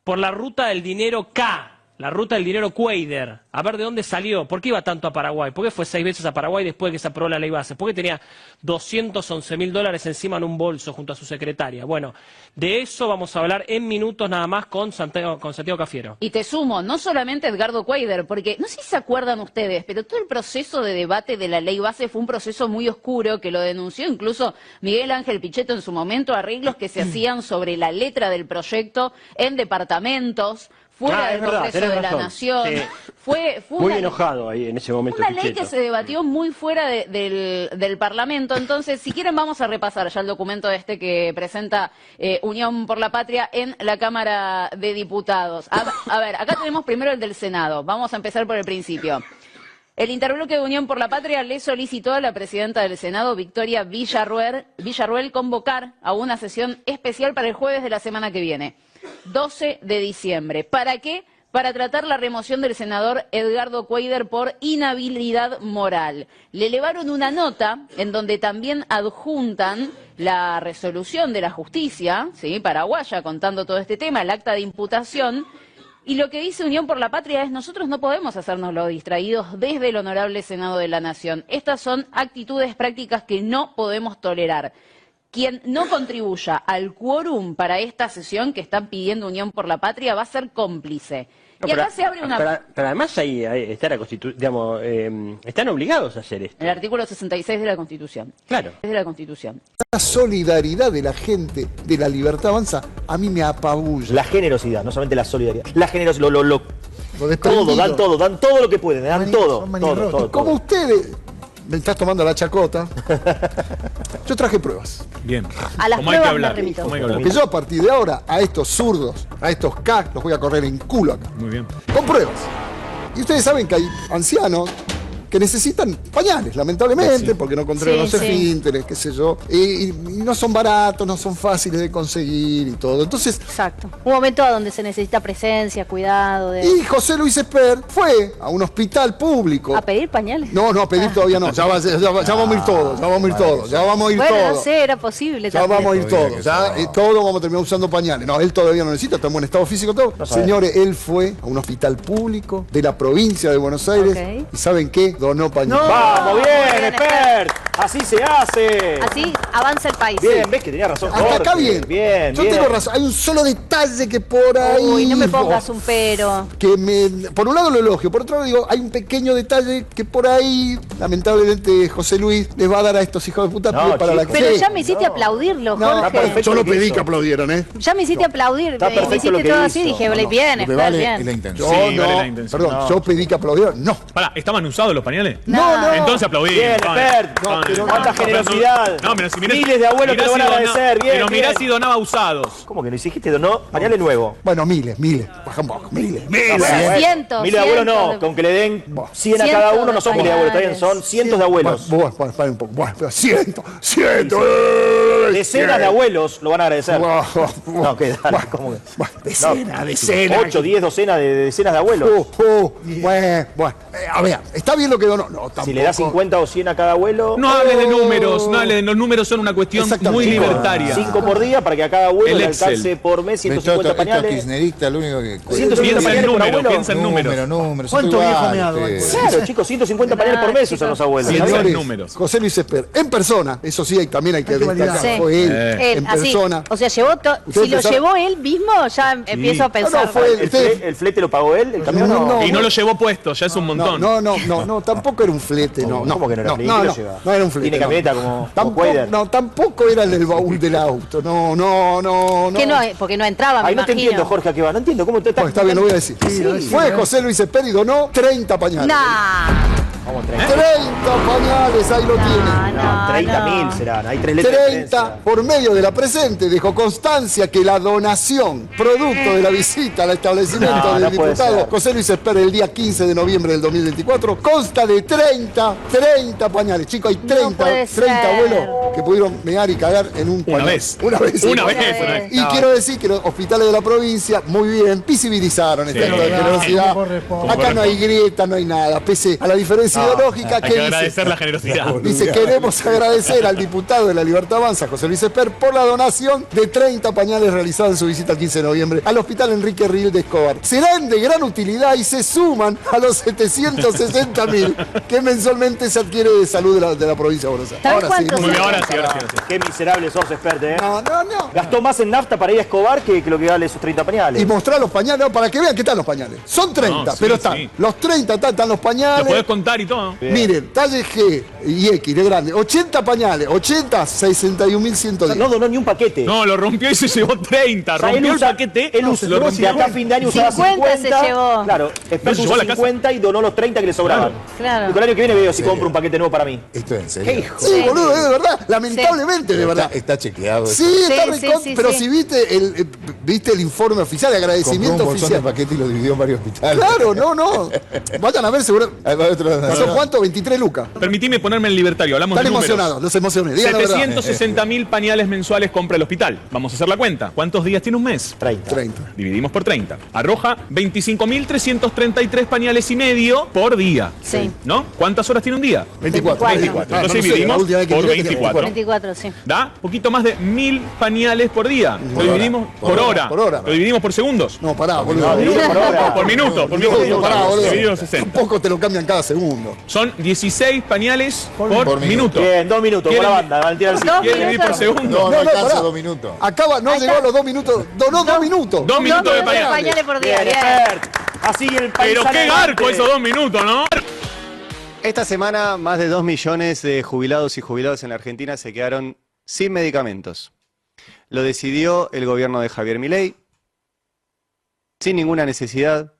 por la ruta del dinero K, la ruta del dinero Cuadra. A ver de dónde salió, por qué iba tanto a Paraguay, por qué fue 6 veces a Paraguay después de que se aprobó la ley base, por qué tenía $211.000 encima en un bolso junto a su secretaria. Bueno, de eso vamos a hablar en minutos nada más con Santiago Cafiero. Y te sumo, no solamente Edgardo Cuadra, porque no sé si se acuerdan ustedes, pero todo el proceso de debate de la ley base fue un proceso muy oscuro que lo denunció incluso Miguel Ángel Pichetto en su momento, arreglos que se hacían sobre la letra del proyecto en departamentos, fuera del Congreso de la Nación. Sí. Fue muy enojado ahí en ese momento. Una ley que se debatió muy fuera del Parlamento. Entonces, si quieren, vamos a repasar ya el documento que presenta Unión por la Patria en la Cámara de Diputados. A ver, acá tenemos primero el del Senado. Vamos a empezar por el principio. El interbloque de Unión por la Patria le solicitó a la presidenta del Senado, Victoria Villarruel, convocar a una sesión especial para el jueves de la semana que viene, 12 de diciembre. ¿Para qué? Para tratar la remoción del senador Edgardo Cuadra por inhabilidad moral. Le elevaron una nota en donde también adjuntan la resolución de la justicia, ¿sí?, paraguaya, contando todo este tema, el acta de imputación. Y lo que dice Unión por la Patria es: nosotros no podemos hacernos los distraídos desde el Honorable Senado de la Nación. Estas son actitudes prácticas que no podemos tolerar. Quien no contribuya al quórum para esta sesión que están pidiendo Unión por la Patria va a ser cómplice. No, y acá se abre una... Pero además ahí está la digamos, están obligados a hacer esto. El artículo 66 de la Constitución. Claro. Es de la Constitución. La solidaridad de la gente de la Libertad Avanza a mí me apabulla. La generosidad, no solamente la solidaridad. La generosidad, todo, dan todo lo que pueden, dan todo. Como ustedes me estás tomando la chacota, yo traje pruebas. Bien. A las pruebas me remito. Porque yo a partir de ahora a estos zurdos, a estos CAC, los voy a correr en culo acá. Muy bien. Con pruebas. Y ustedes saben que hay ancianos que necesitan pañales, lamentablemente, porque no controlan los esfínteres, qué sé yo, y no son baratos, no son fáciles de conseguir y todo. Entonces, exacto. Un momento donde se necesita presencia, cuidado. Y José Luis Esper fue a un hospital público. ¿A pedir pañales? No, a pedir todavía no. Ya vamos a ir todos, Bueno, no sé, era posible ya también. vamos a ir todos, todos vamos a terminar usando pañales. No, él todavía no necesita, está en buen estado físico todo. Señores, él fue a un hospital público de la provincia de Buenos Aires, y ¿saben qué? Donó pañales. ¡Vamos, bien, Expert! Así se hace. Así avanza el país. Bien, ves que tenía razón. Hasta acá bien. Yo bien. tengo razón. Hay un solo detalle que por ahí... Uy, no me pongas un pero. Por un lado lo elogio, por otro lado digo, hay un pequeño detalle que por ahí, lamentablemente, José Luis les va a dar a estos hijos de puta para la Pero ya me hiciste aplaudirlo, Jorge. Yo lo pedí que aplaudieran, Ya me hiciste aplaudir, me hiciste todo así, dije, bien, está bien. Perdón, yo pedí que aplaudieran, no. Pará, ¿estaban usados los pañales? No. Entonces aplaudí. Bien, Expert. Cuánta generosidad. Miles de abuelos que lo van a agradecer. Bien, pero mirá si donaba usados. ¿Cómo que no hiciste? Donó pañales nuevos. Bueno, miles. Bajamos, miles. Cientos. Miles de abuelos no, con que le den 100 a cada uno no son miles de abuelos, también son cientos de abuelos. Para un poco. Pero cientos. Decenas de abuelos lo van a agradecer. No, ¿qué tal? ¿Cómo que? Decenas. 8, 10 docenas de decenas de abuelos. Bueno. A ver, ¿está bien lo que donó? No, tampoco. Si le das 50 o 100 a cada abuelo. No hables de números, no hables de los números, son una cuestión muy libertaria. 5 por día para que a cada abuelo le alcance por mes 150 pañales. Estos kirchneristas, lo único que... 150 pañales por abuelo. Piensa en números. Números. ¿Cuánto viejo me hago? Claro, chicos, 150 pañales por mes usan los abuelos. Piensa en números. José Luis Esper, en persona, eso sí, también hay que destacar, Sí. fue él, en así. persona. O sea, si lo llevó él mismo, ya empiezo a pensar. No, fue ¿El flete lo pagó él? ¿El camión no? Y no lo llevó puesto, ya es un montón. No, tampoco era un flete, no. ¿Cómo que no era un flete? ¿Quién lo lleva? No era un flete. ¿Tiene camioneta como Cuader? No, tampoco era en el baúl del auto, no. Que no, porque no entraba, me Ahí no te imagino. entiendo, Jorge, ¿a qué va? No entiendo, ¿cómo te estás...? Bueno, está bien, lo voy a decir. Fue José Luis Esper y donó 30 pañales. Vamos, 30 pañales, ahí lo tiene. 30.000 serán, hay 3 letras. 30 por medio de la presente dejó constancia que la donación, producto de la visita al establecimiento del diputado José Luis Esper el día 15 de noviembre del 2024, consta de 30 pañales. Chicos, hay 30 abuelos que pudieron mear y cagar en un pañal. Una vez. Y quiero decir que los hospitales de la provincia, muy bien, visibilizaron esta generosidad. Acá no hay grieta, no hay nada, pese a la diferencia ideológica hay que agradecer la generosidad. Dice, queremos agradecer al diputado de la Libertad Avanza, José Luis Esper, por la donación de 30 pañales realizados en su visita el 15 de noviembre al Hospital Enrique Riel de Escobar. Serán de gran utilidad y se suman a los 760.000 que mensualmente se adquiere de salud de la provincia de Buenos Aires. Ahora sí. Qué miserable sos, Esper, No. Gastó más en nafta para ir a Escobar que lo que vale esos 30 pañales. Y mostrar los pañales, para que vean que están los pañales. Son 30, pero están. Los 30 están los pañales. Lo podés contar y todo. Miren, talle G y X de grande, 80 pañales, 61.110. No donó ni un paquete. No, lo rompió y se llevó 30. Rompió el paquete. Él usó, de acá a fin de año usaba 50. se llevó. Claro, Esper usó 50 y donó los 30 que le sobraban. Claro. El año que viene veo si compro un paquete nuevo para mí. Esto es en serio. ¿Qué hijo? Sí, boludo, es de verdad. Lamentablemente, de verdad. Está chequeado. Sí, pero si viste el informe oficial de agradecimiento compró un oficial. montón de paquetes y lo dividió en varios hospitales. Claro, no. Vayan a ver, seguro. ¿Pasó cuánto? 23 lucas. Permitime ponerme en libertario, hablamos Están de números. emocionados, los emocioné. Digan la verdad. 760.000 pañales mensuales compra el hospital. Vamos a hacer la cuenta. ¿Cuántos días tiene un mes? 30. Dividimos por 30. Arroja 25.333 pañales y medio por día. Sí. ¿No? ¿Cuántas horas tiene un día? 24. Entonces dividimos por 24. 24, sí. Da poquito más de 1.000 pañales por día. Lo dividimos por hora. Lo dividimos por segundos. No, pará, boludo. Por minuto. Pará, boludo. Dividido 60. Tampoco te lo cambian cada segundo. Son 16 pañales por minuto. Bien, 2 minutos, por la banda. ¿Quieren dividir por segundo? No alcanza pará. 2 minutos. Acaba, no llegó a los 2 minutos. Donó 2 minutos. 2 minutos de pañales. pañales por día. Bien, así el país. Pero qué garco esos 2 minutos, ¿no? Esta semana, más de 2 millones de jubilados y jubiladas en la Argentina se quedaron sin medicamentos. Lo decidió el gobierno de Javier Milei, sin ninguna necesidad,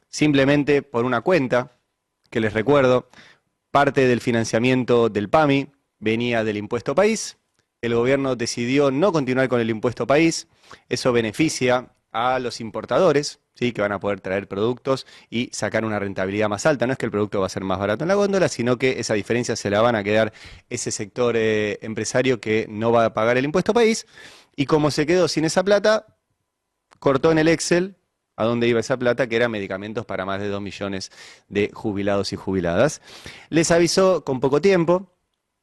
simplemente por una cuenta, que les recuerdo, parte del financiamiento del PAMI venía del impuesto país. El gobierno decidió no continuar con el impuesto país. Eso beneficia a los importadores, ¿sí?, que van a poder traer productos y sacar una rentabilidad más alta. No es que el producto va a ser más barato en la góndola, sino que esa diferencia se la van a quedar ese sector empresario que no va a pagar el impuesto país. Y como se quedó sin esa plata, cortó en el Excel a dónde iba esa plata, que eran medicamentos para más de 2 millones de jubilados y jubiladas. Les avisó con poco tiempo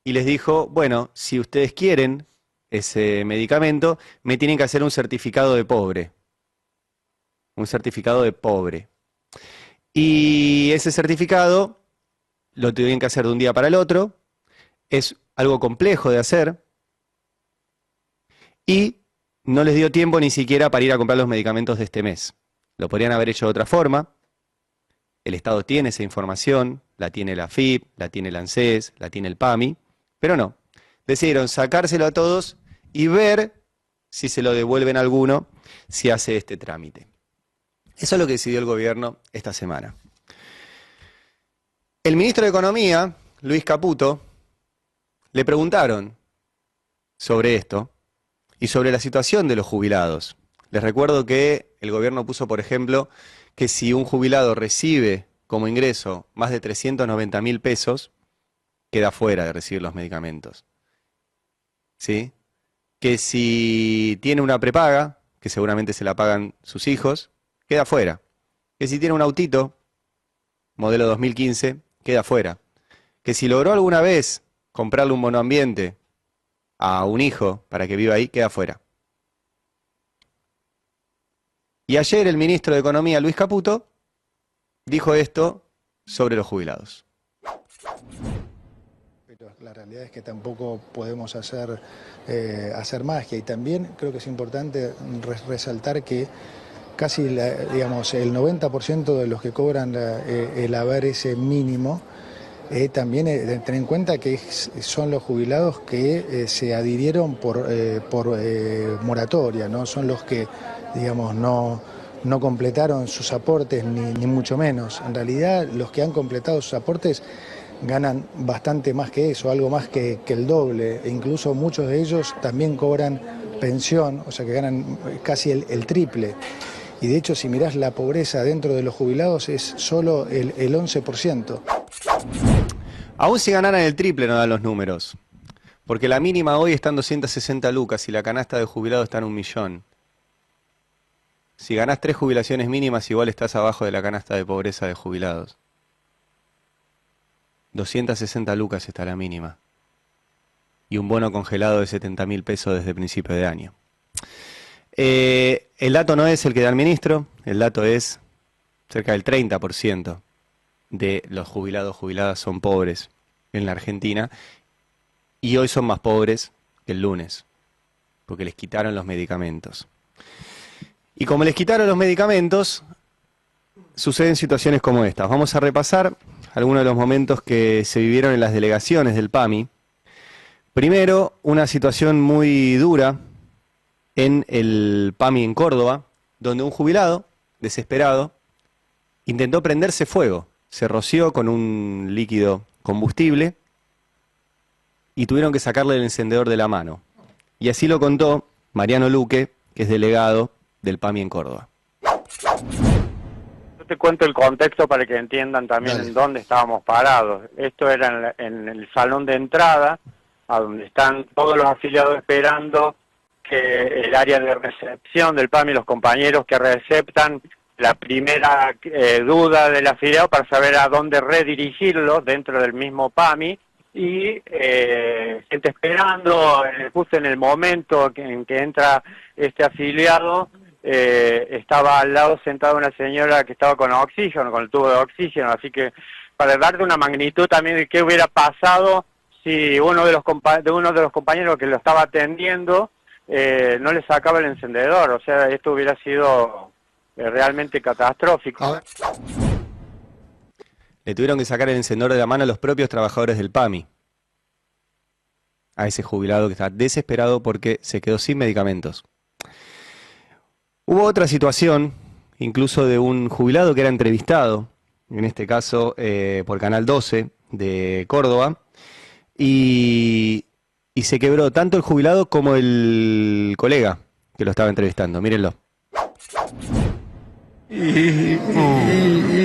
y les dijo, bueno, si ustedes quieren ese medicamento, me tienen que hacer un certificado de pobre. Un certificado de pobre. Y ese certificado lo tienen que hacer de un día para el otro. Es algo complejo de hacer. Y no les dio tiempo ni siquiera para ir a comprar los medicamentos de este mes. Lo podrían haber hecho de otra forma. El Estado tiene esa información, la tiene la AFIP, la tiene el ANSES, la tiene el PAMI, pero no. Decidieron sacárselo a todos y ver si se lo devuelven a alguno si hace este trámite. Eso es lo que decidió el gobierno esta semana. El ministro de Economía, Luis Caputo, le preguntaron sobre esto y sobre la situación de los jubilados. Les recuerdo que el gobierno puso, por ejemplo, que si un jubilado recibe como ingreso más de 390.000 pesos, queda fuera de recibir los medicamentos. ¿Sí? Que si tiene una prepaga, que seguramente se la pagan sus hijos, queda fuera. Que si tiene un autito, modelo 2015, queda fuera. que si logró alguna vez comprarle un monoambiente a un hijo para que viva ahí, queda fuera. Y ayer el ministro de Economía, Luis Caputo, dijo esto sobre los jubilados. Pero la realidad es que tampoco podemos hacer magia, y también creo que es importante resaltar que casi digamos, el 90% de los que cobran el haber ese mínimo, también tener en cuenta que son los jubilados que se adhirieron por moratoria, ¿no? Son los que, digamos, no completaron sus aportes, ni mucho menos. En realidad, los que han completado sus aportes ganan bastante más que eso, algo más que el doble, e incluso muchos de ellos también cobran pensión, o sea que ganan casi el triple. Y de hecho, si mirás la pobreza dentro de los jubilados, es solo el 11%. Aún si ganaran el triple no dan los números, porque la mínima hoy está en 260 lucas y la canasta de jubilados está en 1 millón. Si ganás 3 jubilaciones mínimas, igual estás abajo de la canasta de pobreza de jubilados. 260 lucas está la mínima. Y un bono congelado de 70.000 pesos desde principio de año. El dato no es el que da el ministro, el dato es cerca del 30% de los jubilados, jubiladas son pobres en la Argentina, y hoy son más pobres que el lunes, porque les quitaron los medicamentos. Y como les quitaron los medicamentos, suceden situaciones como estas. Vamos a repasar algunos de los momentos que se vivieron en las delegaciones del PAMI. Primero, una situación muy dura en el PAMI en Córdoba, donde un jubilado, desesperado, intentó prenderse fuego. Se roció con un líquido combustible y tuvieron que sacarle el encendedor de la mano. Y así lo contó Mariano Luque, que es delegado del PAMI en Córdoba. Yo te cuento el contexto para que entiendan también en dónde estábamos parados. Esto era en el salón de entrada, a donde están todos los afiliados esperando que el área de recepción del PAMI, los compañeros que receptan la primera duda del afiliado para saber a dónde redirigirlo dentro del mismo PAMI, y gente esperando, justo en el momento en que entra este afiliado, estaba al lado sentada una señora que estaba con oxígeno, con el tubo de oxígeno, así que para darte una magnitud también de qué hubiera pasado si uno de los compañeros que lo estaba atendiendo no le sacaba el encendedor, o sea, esto hubiera sido realmente catastrófico. Le tuvieron que sacar el encendedor de la mano a los propios trabajadores del PAMI, a ese jubilado que está desesperado porque se quedó sin medicamentos. Hubo otra situación, incluso de un jubilado que era entrevistado, en este caso por Canal 12 de Córdoba, y se quebró tanto el jubilado como el colega que lo estaba entrevistando. Mírenlo. Y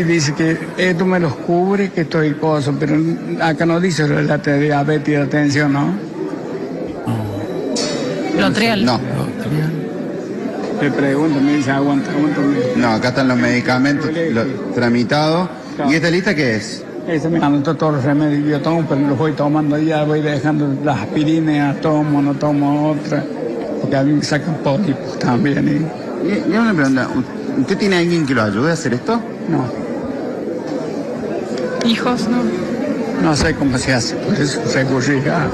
dice que esto me los cubre, que estoy cosa, pero acá no dice la diabetes y la tensión, ¿no? Lotrial. No. Le pregunto, me dice, aguanta. No, acá están los medicamentos tramitados. Claro. ¿Y esta lista qué es? Ese me anotó todos los remedios que yo tomo, pero los voy tomando ya, voy dejando las aspirinas, tomo, no tomo otra, porque a mí me sacan pólipos también. Y una pregunta, ¿usted tiene alguien que lo ayude a hacer esto? No. ¿Hijos, no? No sé cómo se hace, por eso recurrí a...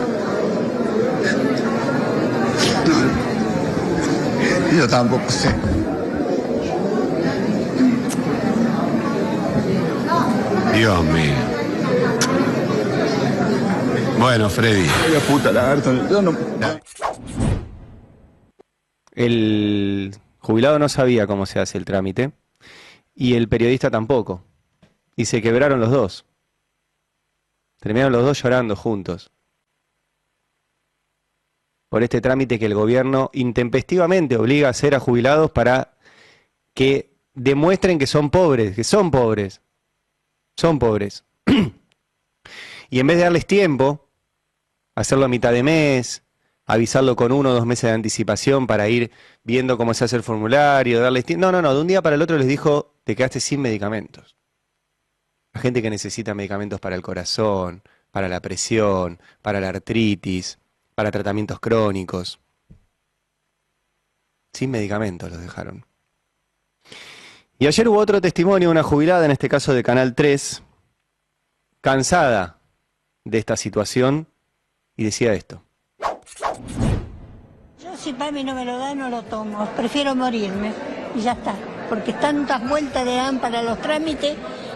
Yo tampoco sé. Dios mío. Bueno, Freddy. El jubilado no sabía cómo se hace el trámite y el periodista tampoco. Y se quebraron los dos. Terminaron los dos llorando juntos por este trámite que el gobierno intempestivamente obliga a hacer a jubilados para que demuestren que son pobres, Son pobres. Y en vez de darles tiempo, hacerlo a mitad de mes, avisarlo con 1 o 2 meses de anticipación para ir viendo cómo se hace el formulario, darles tiempo. No, de un día para el otro les dijo, te quedaste sin medicamentos. La gente que necesita medicamentos para el corazón, para la presión, para la artritis, para tratamientos crónicos. Sin medicamentos los dejaron. Y ayer hubo otro testimonio de una jubilada, en este caso de Canal 3, cansada de esta situación, y decía esto. Yo si PAMI no me lo da, no lo tomo. Prefiero morirme y ya está. Porque tantas vueltas le dan para los trámites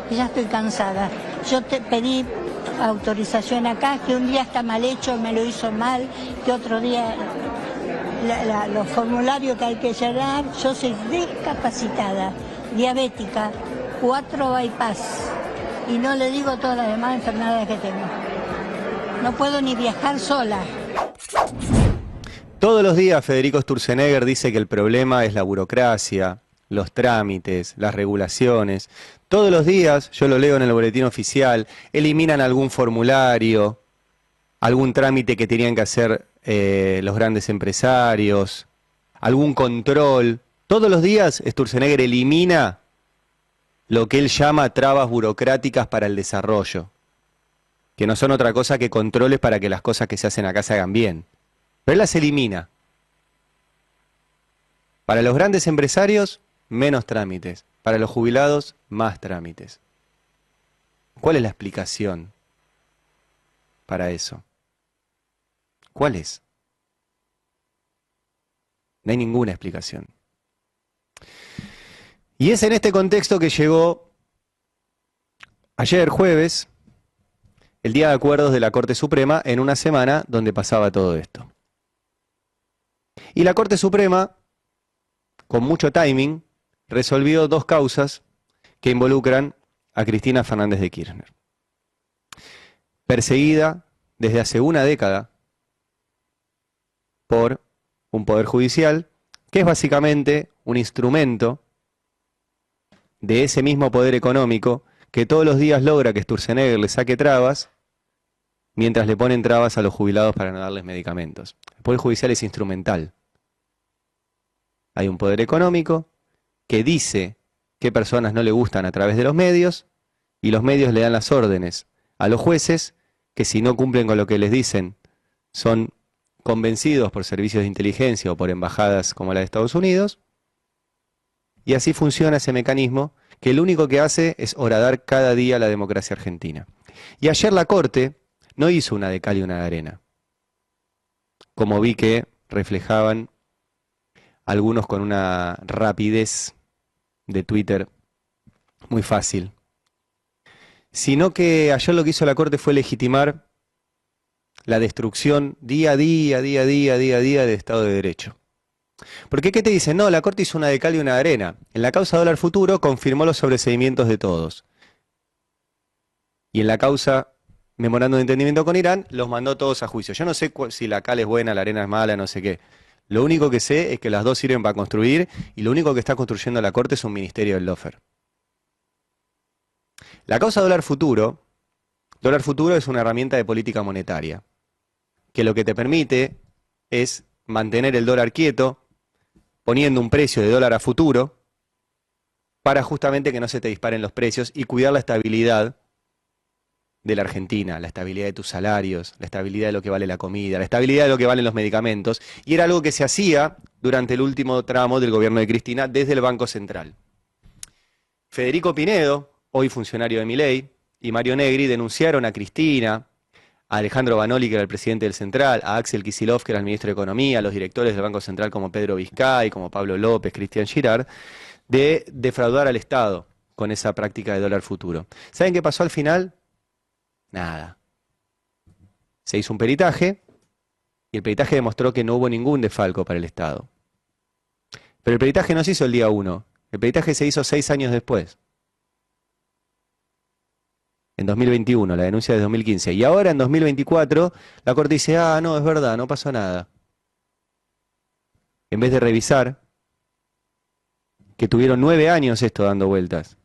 y ya estoy cansada. Yo te pedí autorización acá, que un día está mal hecho, me lo hizo mal, que otro día los formularios que hay que llenar. Yo soy discapacitada, diabética, 4 bypass y no le digo todas las demás enfermedades que tengo. No puedo ni viajar sola. Todos los días Federico Sturzenegger dice que el problema es la burocracia, los trámites, las regulaciones. Todos los días, yo lo leo en el boletín oficial, eliminan algún formulario, algún trámite que tenían que hacer los grandes empresarios, algún control. Todos los días Sturzenegger elimina lo que él llama trabas burocráticas para el desarrollo, que no son otra cosa que controles para que las cosas que se hacen acá se hagan bien. Pero él las elimina. Para los grandes empresarios, menos trámites. Para los jubilados, más trámites. ¿Cuál es la explicación para eso? ¿Cuál es? No hay ninguna explicación. Y es en este contexto que llegó ayer jueves el día de acuerdos de la Corte Suprema en una semana donde pasaba todo esto. Y la Corte Suprema, con mucho timing, resolvió 2 causas que involucran a Cristina Fernández de Kirchner. Perseguida desde hace una década por un poder judicial que es básicamente un instrumento de ese mismo poder económico que todos los días logra que Sturzenegger le saque trabas mientras le ponen trabas a los jubilados para no darles medicamentos. El poder judicial es instrumental. Hay un poder económico que dice qué personas no le gustan a través de los medios, y los medios le dan las órdenes a los jueces que si no cumplen con lo que les dicen son convencidos por servicios de inteligencia o por embajadas como la de Estados Unidos, y así funciona ese mecanismo que lo único que hace es horadar cada día la democracia argentina. Y ayer la Corte no hizo una de cal y una de arena, como vi que reflejaban algunos con una rapidez de Twitter muy fácil, sino que ayer lo que hizo la Corte fue legitimar la destrucción día a día del Estado de Derecho. Porque ¿qué te dicen? No, la Corte hizo una de cal y una de arena. En la causa dólar futuro confirmó los sobreseimientos de todos. Y en la causa memorando de entendimiento con Irán, los mandó todos a juicio. Yo no sé si la cal es buena, la arena es mala, no sé qué. Lo único que sé es que las dos sirven para construir, y lo único que está construyendo la Corte es un ministerio del lofer. La causa dólar futuro es una herramienta de política monetaria, que lo que te permite es mantener el dólar quieto, poniendo un precio de dólar a futuro, para justamente que no se te disparen los precios y cuidar la estabilidad de la Argentina, la estabilidad de tus salarios, la estabilidad de lo que vale la comida, la estabilidad de lo que valen los medicamentos, y era algo que se hacía durante el último tramo del gobierno de Cristina desde el Banco Central. Federico Pinedo, hoy funcionario de Milei, y Mario Negri denunciaron a Cristina, a Alejandro Banoli, que era el presidente del Central, a Axel Kicillof, que era el ministro de Economía, a los directores del Banco Central como Pedro Vizcay, como Pablo López, Cristian Girard, de defraudar al Estado con esa práctica de dólar futuro. ¿Saben qué pasó al final? Nada. Se hizo un peritaje y el peritaje demostró que no hubo ningún desfalco para el Estado. Pero el peritaje no se hizo el día 1, el peritaje se hizo 6 años después. En 2021, la denuncia de 2015. Y ahora en 2024, la Corte dice, no, es verdad, no pasó nada. En vez de revisar que tuvieron 9 años esto dando vueltas.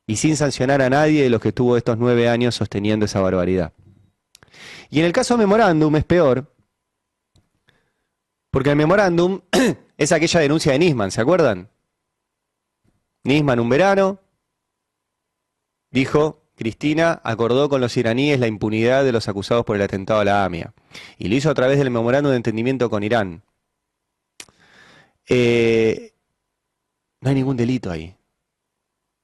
Y sin sancionar a nadie de los que estuvo estos 9 años sosteniendo esa barbaridad. Y en el caso Memorándum es peor, porque el Memorándum es aquella denuncia de Nisman, ¿se acuerdan? Nisman un verano dijo Cristina acordó con los iraníes la impunidad de los acusados por el atentado a la AMIA. Y lo hizo a través del memorándum de entendimiento con Irán. No hay ningún delito ahí.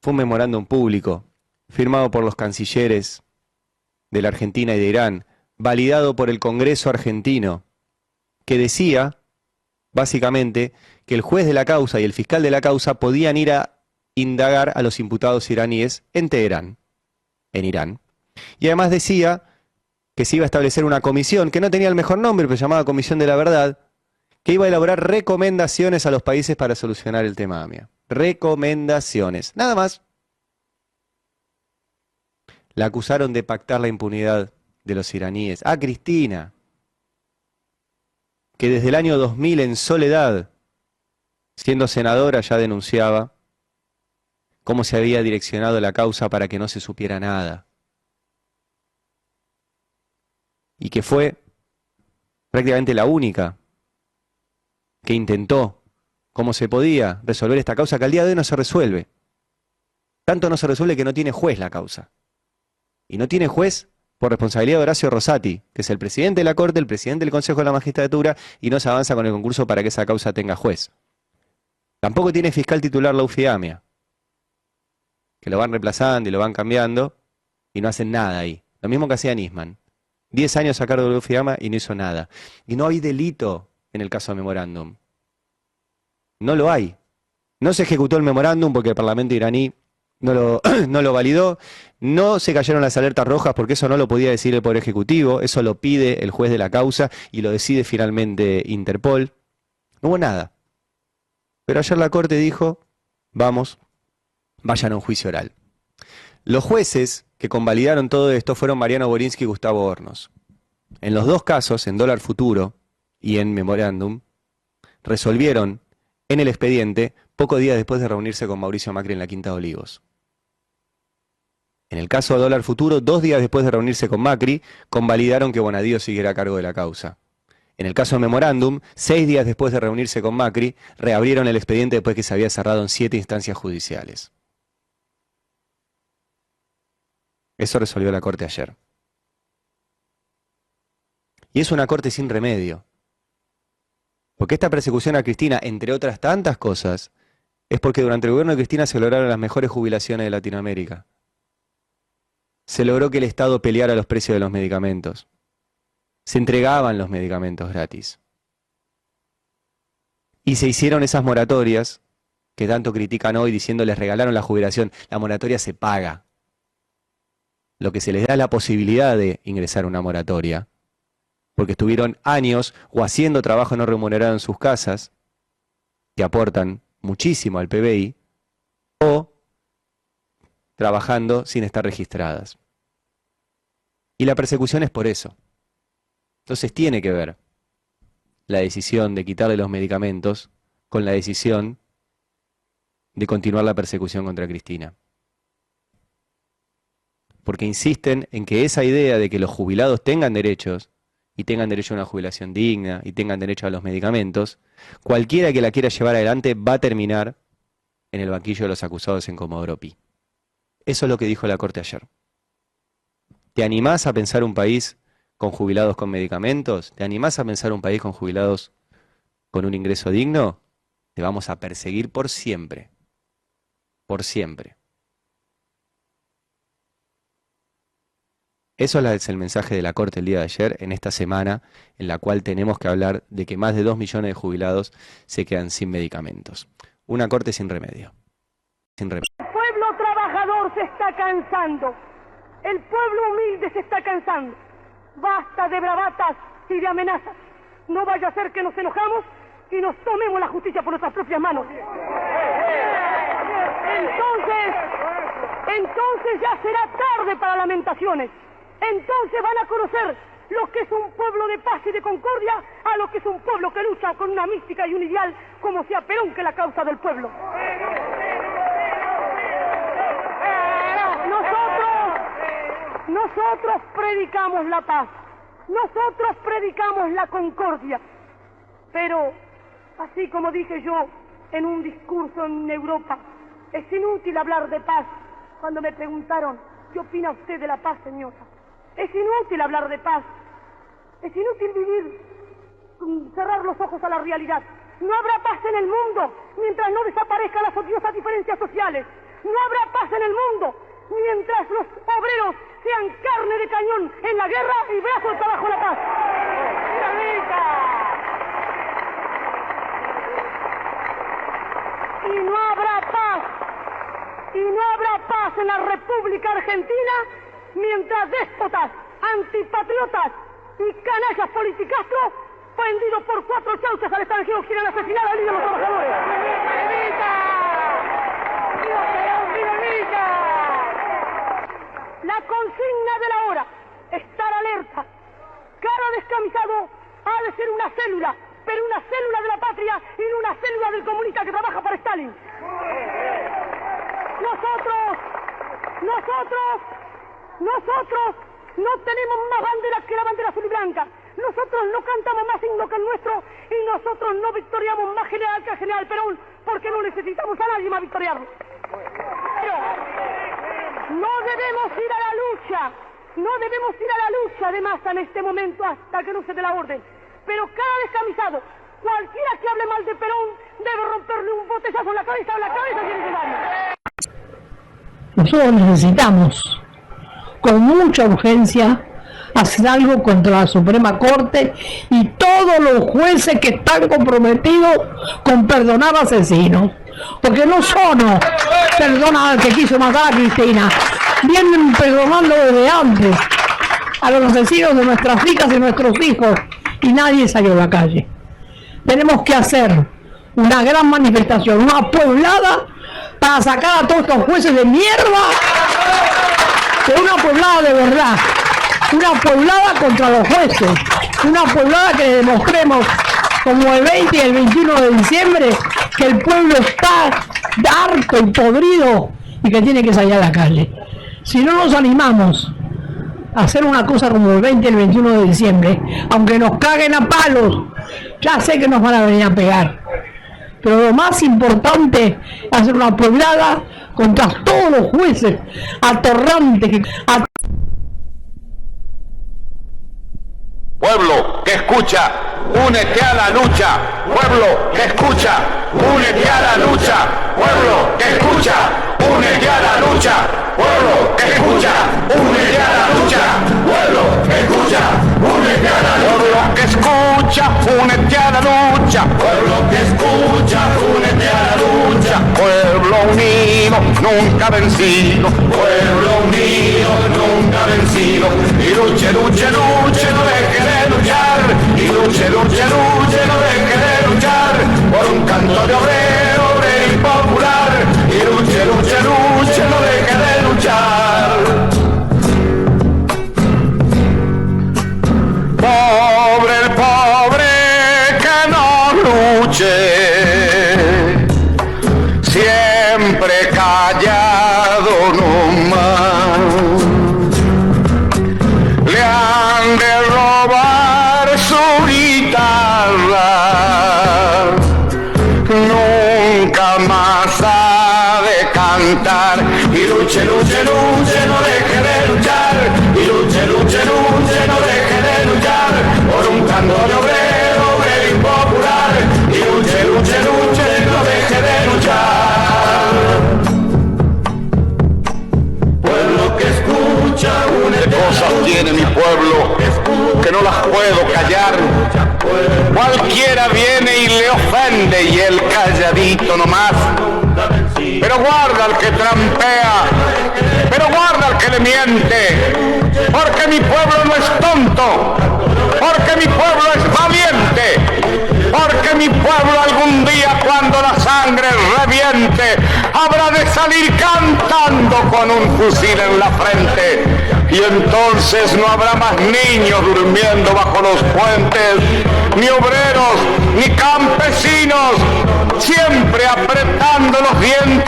Fue un memorándum público, firmado por los cancilleres de la Argentina y de Irán, validado por el Congreso argentino, que decía, básicamente, que el juez de la causa y el fiscal de la causa podían ir a indagar a los imputados iraníes en Teherán, en Irán. Y además decía que se iba a establecer una comisión, que no tenía el mejor nombre, pero se llamaba Comisión de la Verdad, que iba a elaborar recomendaciones a los países para solucionar el tema AMIA. Recomendaciones, nada más. La acusaron de pactar la impunidad de los iraníes. A Cristina, que desde el año 2000 en soledad, siendo senadora, ya denunciaba cómo se había direccionado la causa para que no se supiera nada. Y que fue prácticamente la única que intentó, como se podía, resolver esta causa que al día de hoy no se resuelve. Tanto no se resuelve que no tiene juez la causa. Y no tiene juez por responsabilidad de Horacio Rosati, que es el presidente de la Corte, el presidente del Consejo de la Magistratura, y no se avanza con el concurso para que esa causa tenga juez. Tampoco tiene fiscal titular la UFIAMIA, que lo van reemplazando y lo van cambiando, y no hacen nada ahí. Lo mismo que hacía Nisman. 10 años a cargo de la UFIAMA y no hizo nada. Y no hay delito en el caso de memorándum. No lo hay. No se ejecutó el memorándum porque el Parlamento iraní no lo validó. No se cayeron las alertas rojas porque eso no lo podía decir el Poder Ejecutivo. Eso lo pide el juez de la causa y lo decide finalmente Interpol. No hubo nada. Pero ayer la Corte dijo, vamos, vayan a un juicio oral. Los jueces que convalidaron todo esto fueron Mariano Borinsky y Gustavo Hornos. En los dos casos, en dólar futuro y en memorándum, resolvieron en el expediente pocos días después de reunirse con Mauricio Macri en la Quinta de Olivos. En el caso de dólar futuro, 2 días después de reunirse con Macri, convalidaron que Bonadío siguiera a cargo de la causa. En el caso de memorándum, 6 días después de reunirse con Macri, reabrieron el expediente después que se había cerrado en 7 instancias judiciales. Eso resolvió la Corte ayer. Y es una Corte sin remedio. Porque esta persecución a Cristina, entre otras tantas cosas, es porque durante el gobierno de Cristina se lograron las mejores jubilaciones de Latinoamérica. Se logró que el Estado peleara los precios de los medicamentos. Se entregaban los medicamentos gratis. Y se hicieron esas moratorias que tanto critican hoy diciendo les regalaron la jubilación. La moratoria se paga. Lo que se les da es la posibilidad de ingresar a una moratoria, porque estuvieron años o haciendo trabajo no remunerado en sus casas, que aportan muchísimo al PBI, o trabajando sin estar registradas. Y la persecución es por eso. Entonces tiene que ver la decisión de quitarle los medicamentos con la decisión de continuar la persecución contra Cristina. Porque insisten en que esa idea de que los jubilados tengan derechos, y tengan derecho a una jubilación digna, y tengan derecho a los medicamentos, cualquiera que la quiera llevar adelante va a terminar en el banquillo de los acusados en Comodoro Pi. Eso es lo que dijo la Corte ayer. ¿Te animás a pensar un país con jubilados con medicamentos? ¿Te animás a pensar un país con jubilados con un ingreso digno? Te vamos a perseguir por siempre. Por siempre. Eso es el mensaje de la Corte el día de ayer, en esta semana, en la cual tenemos que hablar de que más de 2 millones de jubilados se quedan sin medicamentos. Una Corte sin remedio. Sin remedio. El pueblo trabajador se está cansando. El pueblo humilde se está cansando. Basta de bravatas y de amenazas. No vaya a ser que nos enojamos y nos tomemos la justicia por nuestras propias manos. Entonces ya será tarde para lamentaciones. Entonces van a conocer lo que es un pueblo de paz y de concordia a lo que es un pueblo que lucha con una mística y un ideal como sea Perón, que la causa del pueblo. Nosotros predicamos la paz, nosotros predicamos la concordia, pero así como dije yo en un discurso en Europa, es inútil hablar de paz. Cuando me preguntaron ¿Qué opina usted de la paz, señora? Es inútil hablar de paz. Es inútil vivir, cerrar los ojos a la realidad. No habrá paz en el mundo mientras no desaparezcan las odiosas diferencias sociales. No habrá paz en el mundo mientras los obreros sean carne de cañón en la guerra y brazos bajo la paz. Y no habrá paz. Y no habrá paz en la República Argentina mientras déspotas, antipatriotas y canallas politicastros vendidos por 4 chauchas al extranjero quieren asesinar a los trabajadores. La consigna de la hora, estar alerta. Cada descamisado ha de ser una célula, pero una célula de la patria y no una célula del comunista que trabaja para Stalin. Nosotros no tenemos más banderas que la bandera azul y blanca. Nosotros no cantamos más himno que el nuestro y nosotros no victoriamos más general que el general Perón porque no necesitamos a nadie más victoriarlo. Pero no debemos ir a la lucha de masa en este momento hasta que no se dé la orden. Pero cada descamisado, cualquiera que hable mal de Perón, debe romperle un botellazo en la cabeza si es necesario. Nosotros necesitamos con mucha urgencia hacer algo contra la Suprema Corte y todos los jueces que están comprometidos con perdonar asesinos, porque no solo perdonan al que quiso matar a Cristina, vienen perdonando desde antes a los asesinos de nuestras hijas y nuestros hijos y nadie salió a la calle. Tenemos que hacer una gran manifestación, una pueblada para sacar a todos estos jueces de mierda, pero una pueblada de verdad, una pueblada contra los jueces, una pueblada que demostremos como el 20 y el 21 de diciembre que el pueblo está harto y podrido y que tiene que salir a la calle. Si no nos animamos a hacer una cosa como el 20 y el 21 de diciembre, aunque nos caguen a palos, ya sé que nos van a venir a pegar. Pero lo más importante es hacer una pueblada contra todos los jueces atorrantes. Pueblo que escucha, únete a la lucha. Pueblo que escucha, únete a la lucha. Pueblo que escucha, únete a la lucha. Pueblo que escucha, únete a la lucha. Pueblo que escucha, únete a la lucha. Pueblo que escucha, únete a la lucha. Pueblo que escucha, únete a la lucha. Pueblo unido, nunca vencido. Pueblo unido, nunca vencido. Y luche, luche, luche, no deje de luchar. Y luche, luche, luche, no deje de luchar. Por un canto de obrero, obrero y popular. Y luche, luche, luche, no deje de luchar. Pobre el pobre que no luche, siempre callado nomás. Le han de robar su guitarra, nunca más ha de cantar. Y luche, luche, luche, no deje de luchar. Y luche, luche, luche, no deje de luchar. Por un canto de obrero, obrero impopular. Y luche, luche, luche, no deje de luchar. Pueblo que escucha, ¿qué cosas tiene mi pueblo que no las puedo callar? Cualquiera viene y le ofende y él calladito nomás. Pero guarda al que trampea, pero guarda al que le miente, porque mi pueblo no es tonto, porque mi pueblo es valiente, porque mi pueblo algún día cuando la sangre reviente habrá de salir cantando con un fusil en la frente. Y entonces no habrá más niños durmiendo bajo los puentes, ni obreros, ni campesinos, siempre apretando los dientes